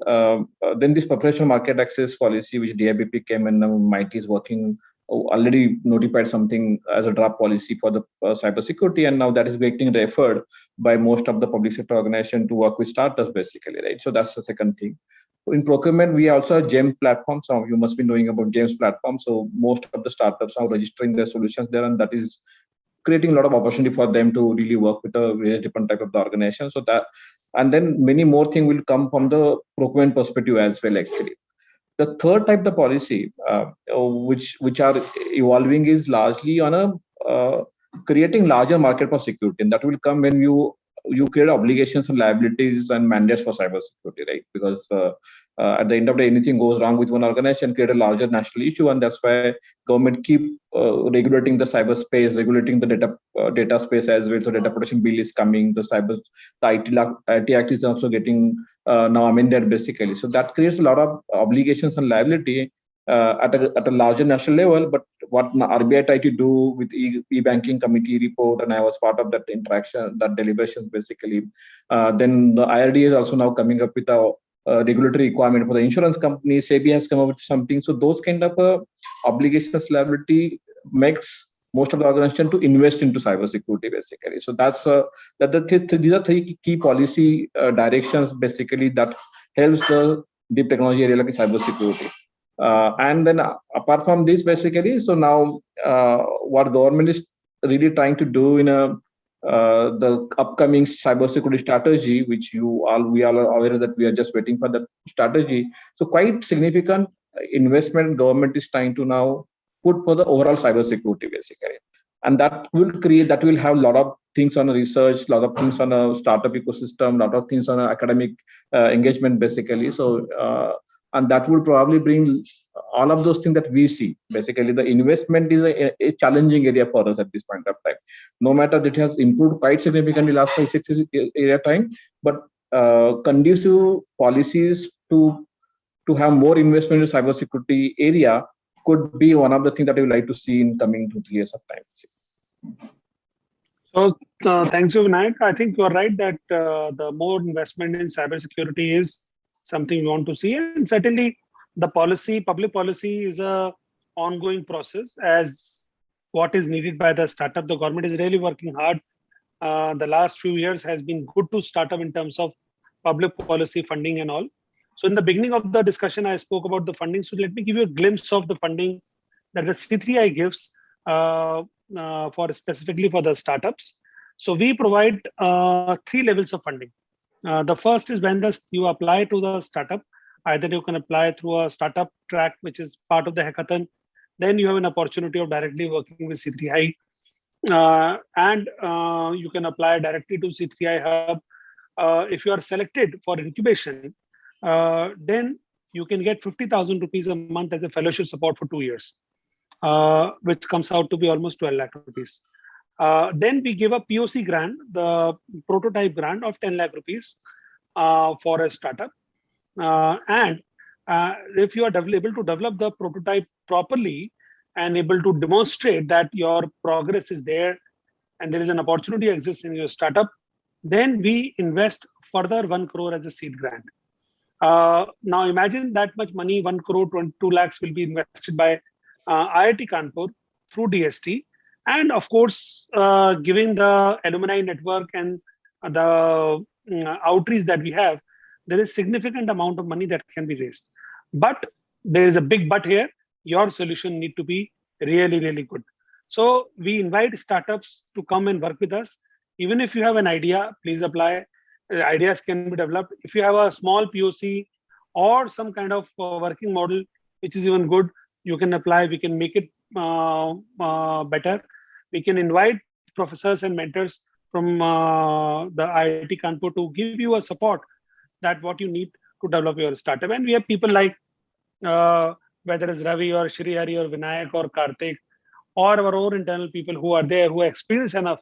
this preferential market access policy, which DIBP came and now MIT is working, already notified something as a draft policy for the cybersecurity, and now that is getting referred by most of the public sector organization to work with startups, basically, right? So that's the second thing. In procurement, we also have GEMS platform. So you must be knowing about GEMS platform. So most of the startups are registering their solutions there, and that is creating a lot of opportunity for them to really work with a very different type of the organization. So that, and then many more things will come from the procurement perspective as well, actually. The third type of policy, which are evolving, is largely on a creating larger market for security, and that will come when you create obligations and liabilities and mandates for cybersecurity, right? Because at the end of the day, anything goes wrong with one organization, create a larger national issue, and that's why government keep regulating the cyberspace, regulating the data space as well. So data protection bill is coming, the IT Act is also getting now amended, basically. So that creates a lot of obligations and liability at a larger national level. But what RBI tried to do with e-banking committee report, and I was part of that interaction, that deliberations, basically. Then the IRDA is also now coming up with a regulatory requirement for the insurance company. SEBI has come up with something. So those kind of obligations liability makes most of the organization to invest into cybersecurity basically. So these are three key policy directions basically that helps the deep technology area like cybersecurity. And then apart from this basically, so now what government is really trying to do in the upcoming cybersecurity strategy, which we all are aware that we are just waiting for the strategy. So quite significant investment government is trying to now put for the overall cybersecurity basically, and that will have a lot of things on research, a lot of things on a startup ecosystem, a lot of things on academic engagement basically. So and that will probably bring all of those things that we see. Basically, the investment is a challenging area for us at this point of time. No matter that it has improved quite significantly last 5-6 years time, but conducive policies to have more investment in cybersecurity area could be one of the things that we would like to see in coming 2-3 years of time. So thanks, Vinayak. I think you're right that the more investment in cybersecurity is something we want to see, and certainly the public policy is a ongoing process as what is needed by the startup. The government is really working hard. The last few years has been good to startup in terms of public policy funding and all. So in the beginning of the discussion, I spoke about the funding. So let me give you a glimpse of the funding that the C3I gives specifically for the startups. So we provide 3 levels of funding. The first is when you apply to the startup. Either you can apply through a startup track, which is part of the hackathon. Then you have an opportunity of directly working with C3I. And you can apply directly to C3I Hub. If you are selected for incubation, then you can get 50,000 rupees a month as a fellowship support for 2 years, which comes out to be almost 12 lakh rupees. Then we give a POC grant, the prototype grant of 10 lakh rupees for a startup. And if you are able to develop the prototype properly and able to demonstrate that your progress is there and there is an opportunity exists in your startup, then we invest further 1 crore as a seed grant. Now imagine that much money, 1 crore 22 lakhs will be invested by IIT Kanpur through DST. And of course, given the alumni network and the outreach that we have, there is significant amount of money that can be raised. But there is a big but here. Your solution need to be really, really good. So we invite startups to come and work with us. Even if you have an idea, please apply. Ideas can be developed. If you have a small POC or some kind of working model, which is even good, you can apply. We can make it better. We can invite professors and mentors from the IIT Kanpur to give you a support that what you need to develop your startup. And we have people like whether it's Ravi or Shri Hari or Vinayak or Karthik or our own internal people who are there, who are experienced enough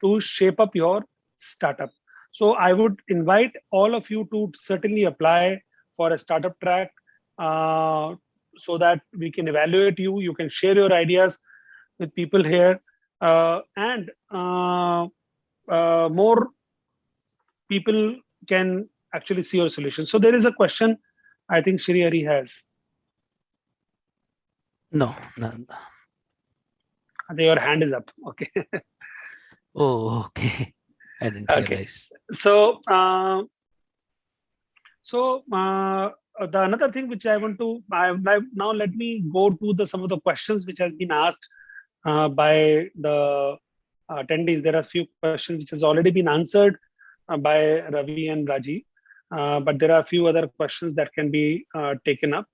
to shape up your startup. So I would invite all of you to certainly apply for a startup track so that we can evaluate you. You can share your ideas with people here and more people can actually see your solution. So there is a question I think Shri Hari has. No. Your hand is up. Okay. Oh, okay. I didn't realize. So, the another thing which I want to now let me go to some of the questions which has been asked by the attendees. There are a few questions which has already been answered by Ravi and Raji, but there are a few other questions that can be taken up.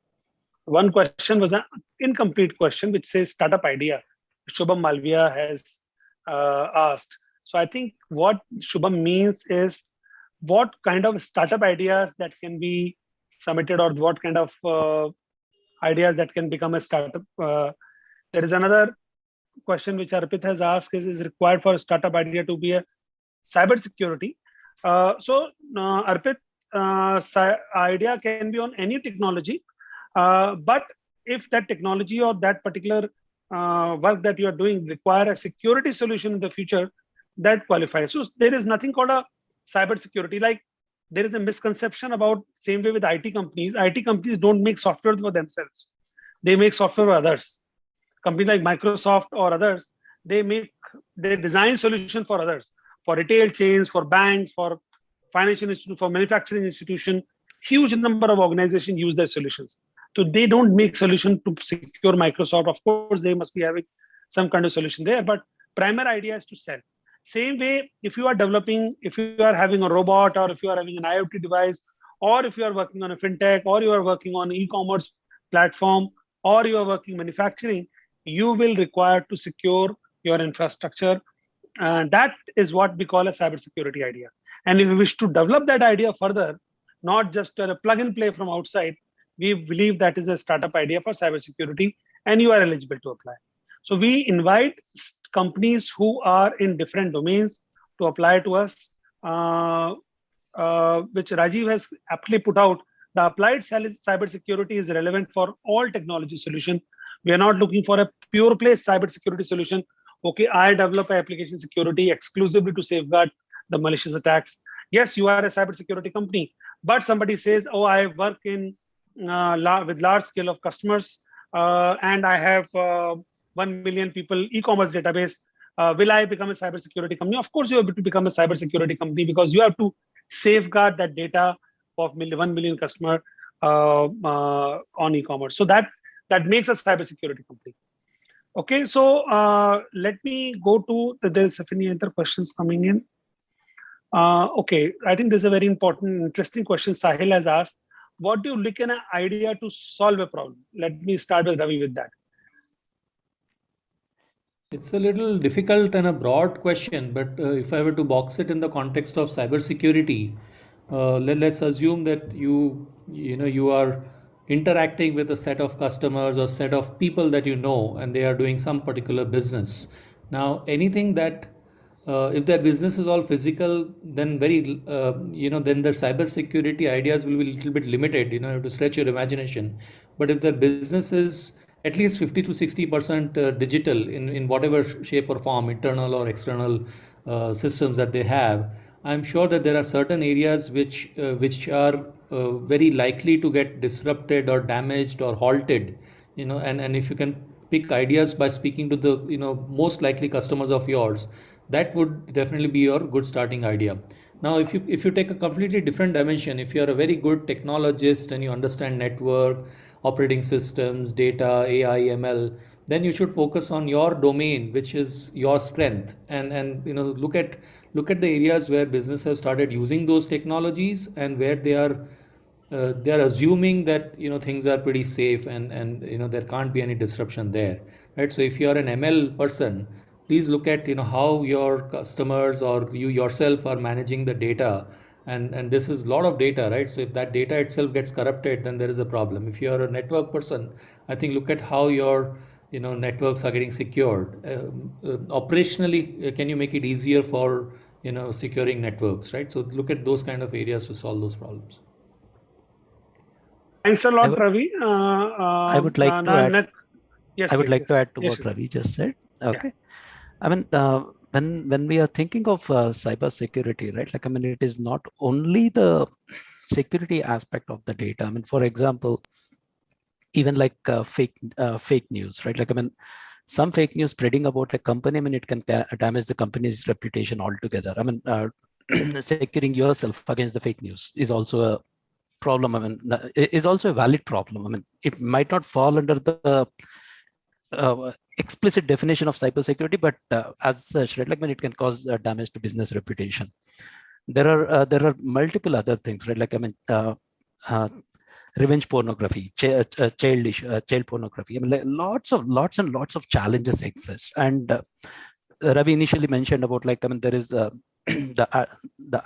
One question was an incomplete question which says startup idea. Shubham Malviya has asked. So I think what Shubham means is what kind of startup ideas that can be submitted or what kind of ideas that can become a startup. There is another question which Arpit has asked is required for a startup idea to be a cybersecurity. Arpit, idea can be on any technology, but if that technology or that particular work that you are doing require a security solution in the future, that qualifies. So there is nothing called a cybersecurity. Like there is a misconception about same way with IT companies. IT companies don't make software for themselves. They make software for others. Companies like Microsoft or others, they design solution for others, for retail chains, for banks, for financial institution, for manufacturing institution. Huge number of organizations use their solutions. So they don't make solution to secure Microsoft. Of course, they must be having some kind of solution there, but primary idea is to sell. Same way, if you are developing, if you are having a robot, or if you are having an IoT device, or if you are working on a fintech, or you are working on e-commerce platform, or you are working manufacturing, you will require to secure your infrastructure. That is what we call a cybersecurity idea. And if we wish to develop that idea further, not just a plug and play from outside, we believe that is a startup idea for cybersecurity, and you are eligible to apply. So we invite companies who are in different domains to apply to us, which Rajiv has aptly put out. The applied cybersecurity is relevant for all technology solution. We are not looking for a pure play cybersecurity solution. Okay, I develop an application security exclusively to safeguard the malicious attacks. Yes, you are a cybersecurity company, but somebody says, oh, I work in with large scale of customers, and I have 1 million people e-commerce database. Will I become a cybersecurity company? Of course, you have to become a cybersecurity company, because you have to safeguard that data of 1 million customer on e-commerce. So that makes a cybersecurity company. Okay, so let me go to, there's any other questions coming in. Okay, I think this is a very important, interesting question Sahil has asked. What do you look at an idea to solve a problem? Let me start with Ravi with that. It's a little difficult and a broad question, but if I were to box it in the context of cybersecurity, let's assume that you are interacting with a set of customers or set of people that you know, and they are doing some particular business. Now, anything that if their business is all physical, then then their cybersecurity ideas will be a little bit limited. To stretch your imagination. But if their business is at least 50 to 60% digital in whatever shape or form, internal or external systems that they have, I'm sure that there are certain areas which are very likely to get disrupted or damaged or halted. And if you can pick ideas by speaking to the most likely customers of yours, that would definitely be your good starting idea. Now, if you take a completely different dimension, if you are a very good technologist and you understand network, operating systems, data, AI, ML, then you should focus on your domain, which is your strength, and look at the areas where business have started using those technologies and where they are assuming that things are pretty safe and there can't be any disruption there, right? So if you are an ML person, please look at how your customers or you yourself are managing the data, and this is a lot of data, right? So if that data itself gets corrupted, then there is a problem. If you are a network person, I think look at how your networks are getting secured. Operationally, can you make it easier for securing networks, right? So look at those kind of areas to solve those problems. Thanks a lot, Ravi. I would like to add. Yes, I would like to add to yes, what Ravi just said. Okay. Yeah. I mean, when we are thinking of cyber security, right? Like, I mean, it is not only the security aspect of the data. I mean, for example, even like fake news, right? Like, I mean, some fake news spreading about a company, I mean, it can damage the company's reputation altogether. I mean, securing yourself against the fake news is also a problem. I mean, is also a valid problem. I mean, it might not fall under the explicit definition of cybersecurity, but as such, right, like when it can cause damage to business reputation. There are multiple other things, right? Like, I mean, revenge pornography, child pornography. I mean, like lots and lots of challenges exist. And Ravi initially mentioned about, like, I mean, there is the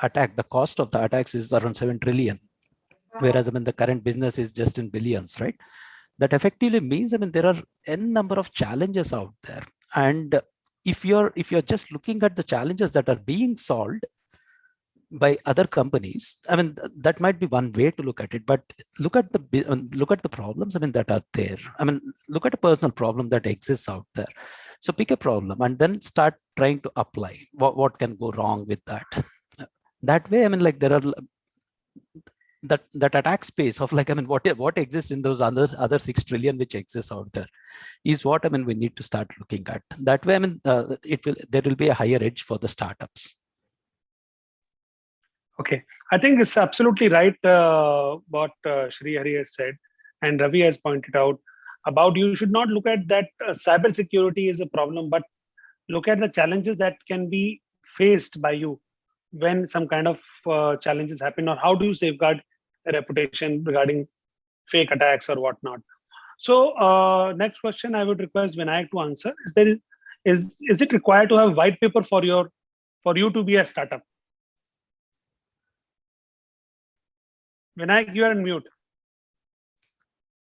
attack. The cost of the attacks is around 7 trillion, whereas I mean the current business is just in billions, right? That effectively means, I mean, there are n number of challenges out there, and if you're just looking at the challenges that are being solved by other companies, I mean, that might be one way to look at it. But look at the problems, I mean, that are there. I mean, look at a personal problem that exists out there. So pick a problem and then start trying to apply what can go wrong with that. That way, I mean, like there are that attack space of like, I mean, what exists in those other 6 trillion which exists out there is what, I mean, we need to start looking at. That way, I mean, there will be a higher edge for the startups. Okay, I think it's absolutely right what Shri Hari has said and Ravi has pointed out about you should not look at that cybersecurity is a problem, but look at the challenges that can be faced by you when some kind of challenges happen, or how do you safeguard a reputation regarding fake attacks or whatnot. So next question I would request Vinayak to answer is it required to have white paper for you to be a startup? Vinayak, you are on mute.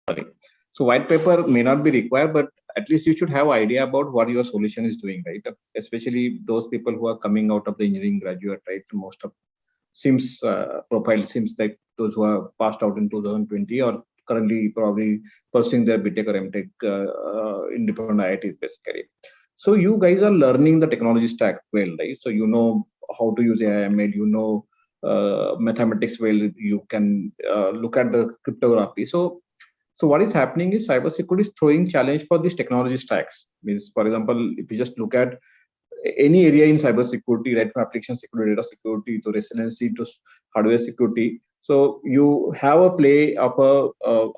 Sorry. So white paper may not be required, but at least you should have idea about what your solution is doing, right? Especially those people who are coming out of the engineering graduate, right? Most of profile seems like those who are passed out in 2020 or currently probably pursuing their BTech or MTech in different IITs basically. So you guys are learning the technology stack well, right? So you know how to use AI/ML, you know mathematics well, you can look at the cryptography. So what is happening is cybersecurity is throwing challenge for these technology stacks. Means, for example, if you just look at any area in cybersecurity, right, from application security, data security, to resiliency, to hardware security. So you have a play of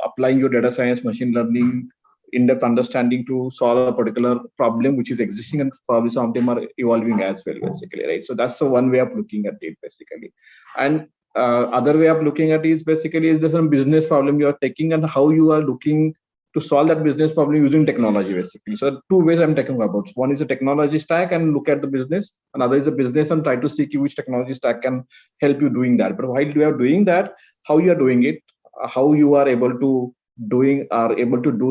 applying your data science, machine learning, in-depth understanding to solve a particular problem which is existing, and probably some of them are evolving as well, basically, right? So that's the one way of looking at it, basically. And other way of looking at it is basically is there some business problem you are taking and how you are looking to solve that business problem using technology, basically. So two ways I'm talking about. One is a technology stack and look at the business. Another is the business and try to see which technology stack can help you doing that. But while you are doing that, how you are doing it, how you are able to do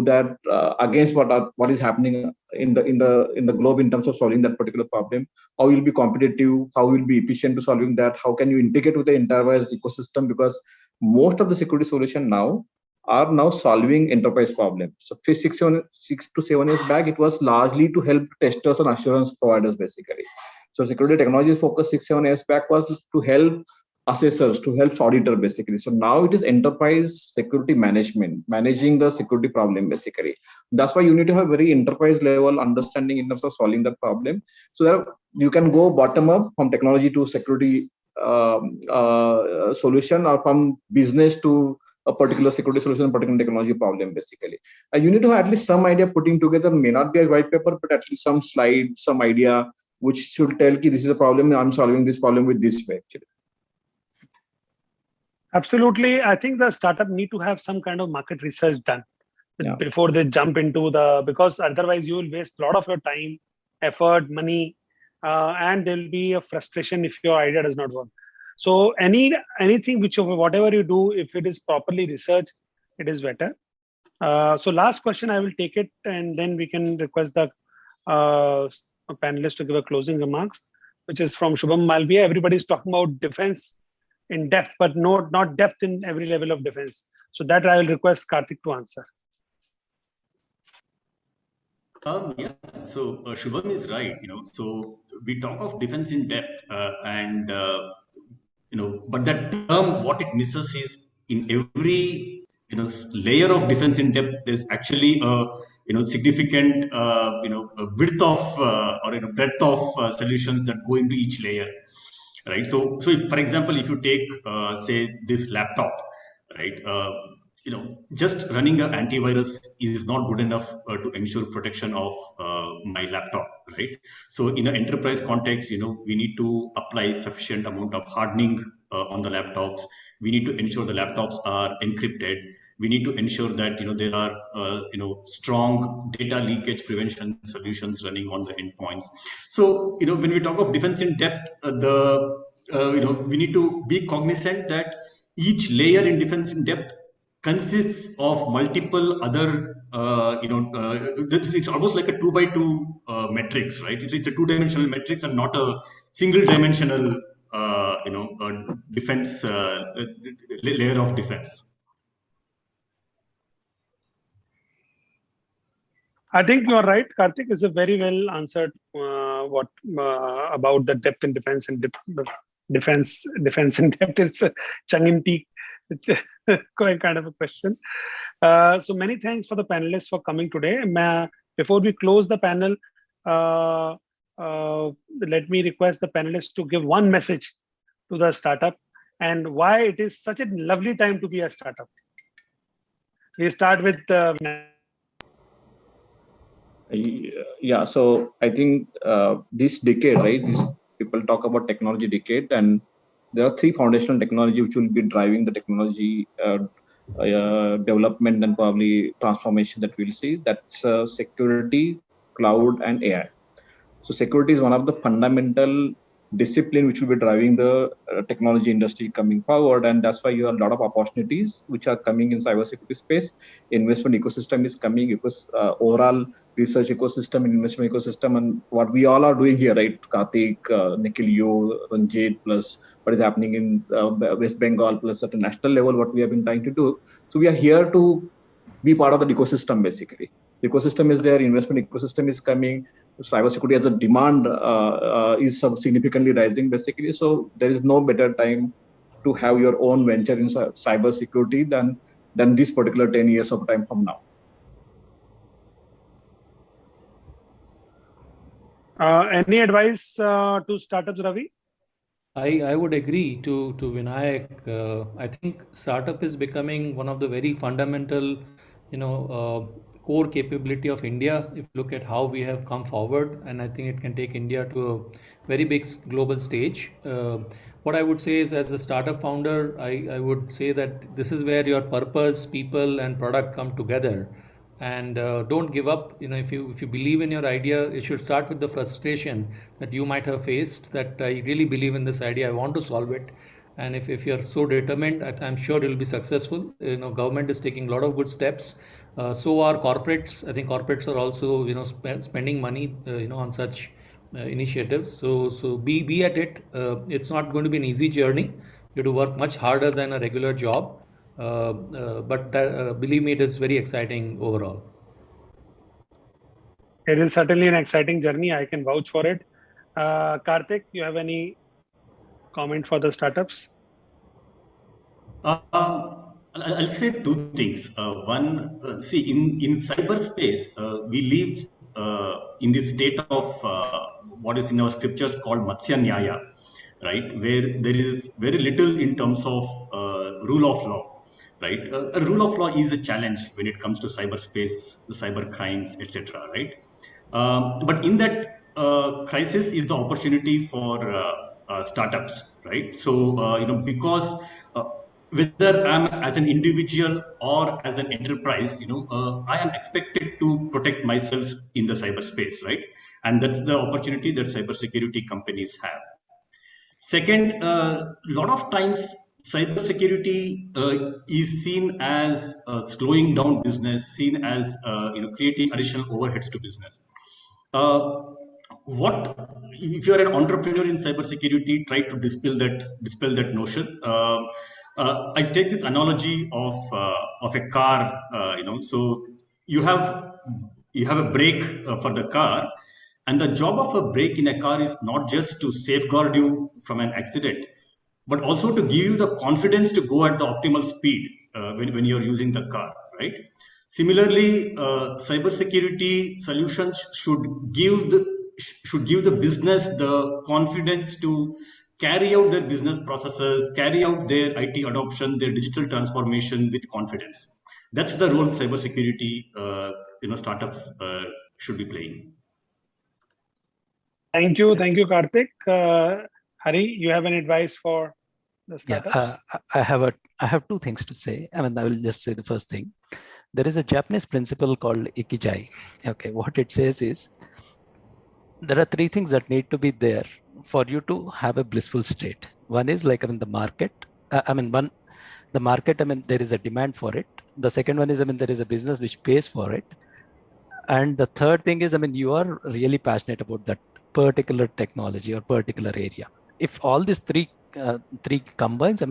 that against what is happening in the globe in terms of solving that particular problem, how you'll be competitive, how you'll be efficient to solving that, how can you integrate with the enterprise ecosystem, because most of the security solution now are now solving enterprise problems. So 6 to 7 years back, it was largely to help testers and assurance providers, basically. So security technologies focus 6-7 years back was to help assessors, to help auditor, basically. So now it is enterprise security management, managing the security problem, basically. That's why you need to have very enterprise level understanding in terms of solving the problem. So that you can go bottom up from technology to security solution, or from business to a particular security solution, particular technology problem, basically. And you need to have at least some idea putting together, may not be a white paper, but at least some slide, some idea, which should tell you this is a problem, I'm solving this problem with this way, actually. Absolutely. I think the startup need to have some kind of market research done before they jump into because otherwise you will waste a lot of your time, effort, money, and there will be a frustration if your idea does not work. So anything whatever you do, if it is properly researched, it is better. So last question, I will take it, and then we can request the panelists to give a closing remarks, which is from Shubham Malviya. Everybody is talking about defense in depth, but not depth in every level of defense. So that I will request Karthik to answer. Yeah. So Shubham is right. So we talk of defense in depth, but that term, what it misses is in every layer of defense in depth, there's actually a significant width of or breadth of solutions that go into each layer. Right. So if, for example, if you take say this laptop, right, just running an antivirus is not good enough to ensure protection of my laptop, right? So in an enterprise context, we need to apply sufficient amount of hardening on the laptops. We need to ensure the laptops are encrypted. We need to ensure that there are strong data leakage prevention solutions running on the endpoints. So when we talk of defense in depth, we need to be cognizant that each layer in defense in depth consists of multiple other it's almost like a 2x2 matrix, right? It's a 2-dimensional matrix and not a single-dimensional defense layer of defense. I think you are right. Karthik is a very well answered about the depth in defense and defense in depth. It's a tongue-in-cheek kind of a question. So many thanks for the panelists for coming today. Before we close the panel, let me request the panelists to give one message to the startup and why it is such a lovely time to be a startup. We start with yeah, so I think this decade, right, this people talk about technology decade, and there are 3 foundational technology which will be driving the technology development and probably transformation that we'll see. That's security, cloud, and AI. So security is one of the fundamental discipline which will be driving the technology industry coming forward, and that's why you have a lot of opportunities which are coming in cybersecurity space. Investment ecosystem is coming because overall research ecosystem and investment ecosystem, and what we all are doing here, right? Karthik, Nikhil, you, Ranjit, plus what is happening in West Bengal, plus at a national level, what we have been trying to do. So we are here to be part of the ecosystem basically. The ecosystem is there, investment ecosystem is coming. Cybersecurity as a demand is significantly rising basically. So there is no better time to have your own venture in cybersecurity than this particular 10 years of time from now. Any advice to startups, Ravi? I would agree to Vinayak. I think startup is becoming one of the very fundamental, core capability of India. If you look at how we have come forward, and I think it can take India to a very big global stage. What I would say is, as a startup founder, I would say that this is where your purpose, people, and product come together. And don't give up. If you believe in your idea, it should start with the frustration that you might have faced, that I really believe in this idea, I want to solve it. And if you're so determined, I'm sure it'll be successful. Government is taking a lot of good steps. So are corporates. I think corporates are also spending money on such initiatives. So be at it. It's not going to be an easy journey. You have to work much harder than a regular job. But believe me, it is very exciting overall. It is certainly an exciting journey. I can vouch for it. Karthik, you have any comment for the startups? I'll say 2 things. One, see, in cyberspace, we live in this state of what is in our scriptures called Matsya Nyaya, right? Where there is very little in terms of rule of law. Right, a rule of law is a challenge when it comes to cyberspace, the cyber crimes, etc. Right, but in that crisis is the opportunity for startups. Right, so because whether I'm as an individual or as an enterprise, I am expected to protect myself in the cyberspace. Right, and that's the opportunity that cybersecurity companies have. Second, a lot of times cybersecurity is seen as slowing down business, seen as creating additional overheads to business. What if you are an entrepreneur in cybersecurity? Try to dispel that notion. I take this analogy of a car. So you have a brake for the car. And the job of a brake in a car is not just to safeguard you from an accident, but also to give you the confidence to go at the optimal speed when you're using the car, right? Similarly, cybersecurity solutions should give the business the confidence to carry out their business processes, carry out their IT adoption, their digital transformation with confidence. That's the role cybersecurity startups should be playing. Thank you, Karthik. Hari, you have an advice for the startups? Yeah, I have 2 things to say. I will just say the first thing. There is a Japanese principle called Ikigai. Okay, what it says is there are 3 things that need to be there for you to have a blissful state. One is the market. The market. There is a demand for it. The second one is there is a business which pays for it. And the third thing is you are really passionate about that particular technology or particular area. If all these three combines,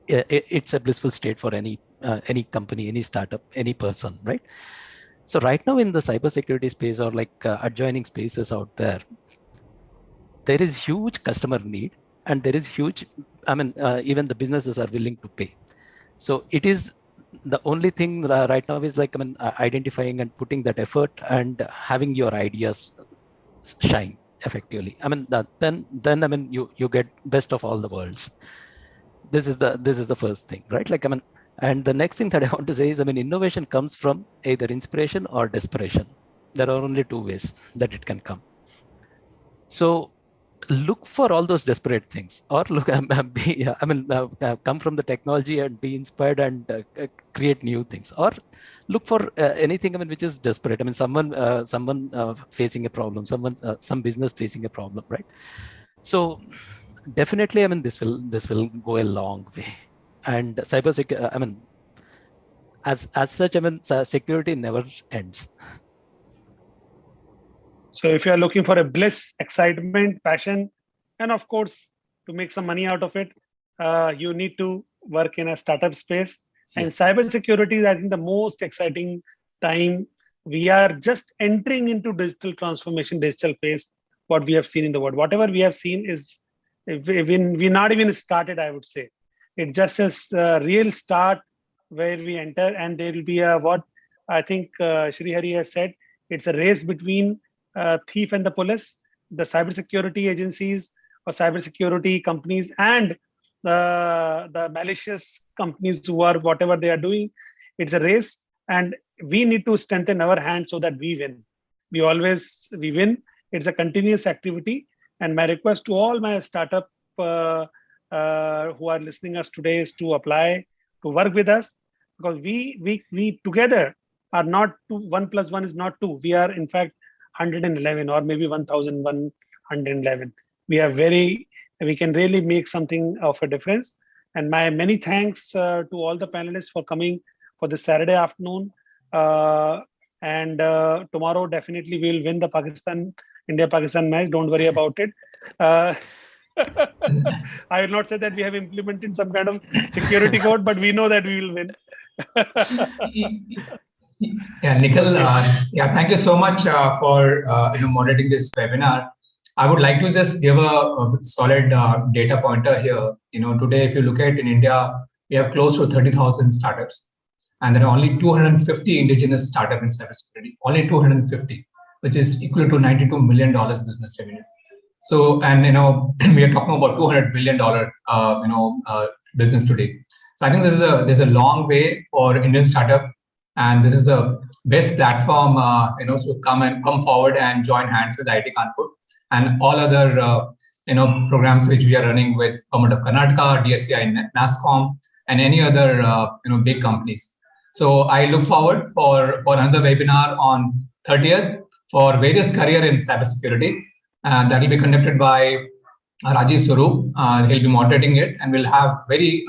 it's a blissful state for any company, any startup, any person, right? So right now in the cybersecurity space or adjoining spaces out there is huge customer need, and there is huge, even the businesses are willing to pay. So it is the only thing right now is like, identifying and putting that effort and having your ideas shine effectively. Then you get best of all the worlds. This is the first thing, right? Like, and the next thing that I want to say is, innovation comes from either inspiration or desperation. There are only two ways that it can come. So look for all those desperate things, or look, come from the technology and be inspired and create new things, or look for anything, which is desperate. Someone facing a problem, some business facing a problem, right? So definitely, this will go a long way. And cyber security, as such, security never ends. So if you are looking for a bliss, excitement, passion, and of course, to make some money out of it, you need to work in a startup space. And cybersecurity is, I think, the most exciting time. We are just entering into digital transformation, digital phase, what we have seen in the world. Whatever we have seen is, we're not even started, I would say. It just is a real start where we enter, and there will be what I think Srihari has said. It's a race between thief and the police, the cybersecurity agencies or cybersecurity companies, and the malicious companies who are whatever they are doing. It's a race, and we need to strengthen our hand so that we win. We win. It's a continuous activity. And my request to all my startup who are listening us today is to apply, to work with us, because we together are not 1 + 1 is not 2. We are in fact 111 or maybe 1,111. We can really make something of a difference. And my many thanks to all the panelists for coming for this Saturday afternoon. And tomorrow definitely we will win the India-Pakistan match. Don't worry about it. I will not say that we have implemented some kind of security code, but we know that we will win. Yeah, Nikhil, thank you so much for moderating this webinar. I would like to just give a solid data pointer here. Today, if you look at in India, we have close to 30,000 startups, and there are only 250 indigenous startups in cybersecurity. Only 250, which is equal to $92 million business revenue. So, and we are talking about $200 billion business today. So I think there's a long way for Indian startup, and this is the best platform, to come forward and join hands with IIT Kanpur and all other programs which we are running with Government of Karnataka, DSCI, and NASSCOM, and any other big companies. So I look forward for another webinar on 30th for various career in cybersecurity. That will be conducted by Rajiv Swaroop. He'll be moderating it, and we'll have very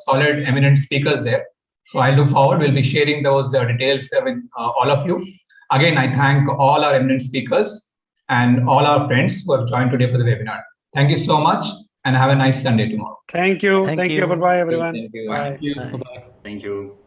solid, eminent speakers there. So I look forward. We'll be sharing those details with all of you. Again, I thank all our eminent speakers and all our friends who have joined today for the webinar. Thank you so much, and have a nice Sunday tomorrow. Thank you. Thank you. Bye-bye, everyone. Thank you. Bye. Thank you. Bye-bye. Thank you.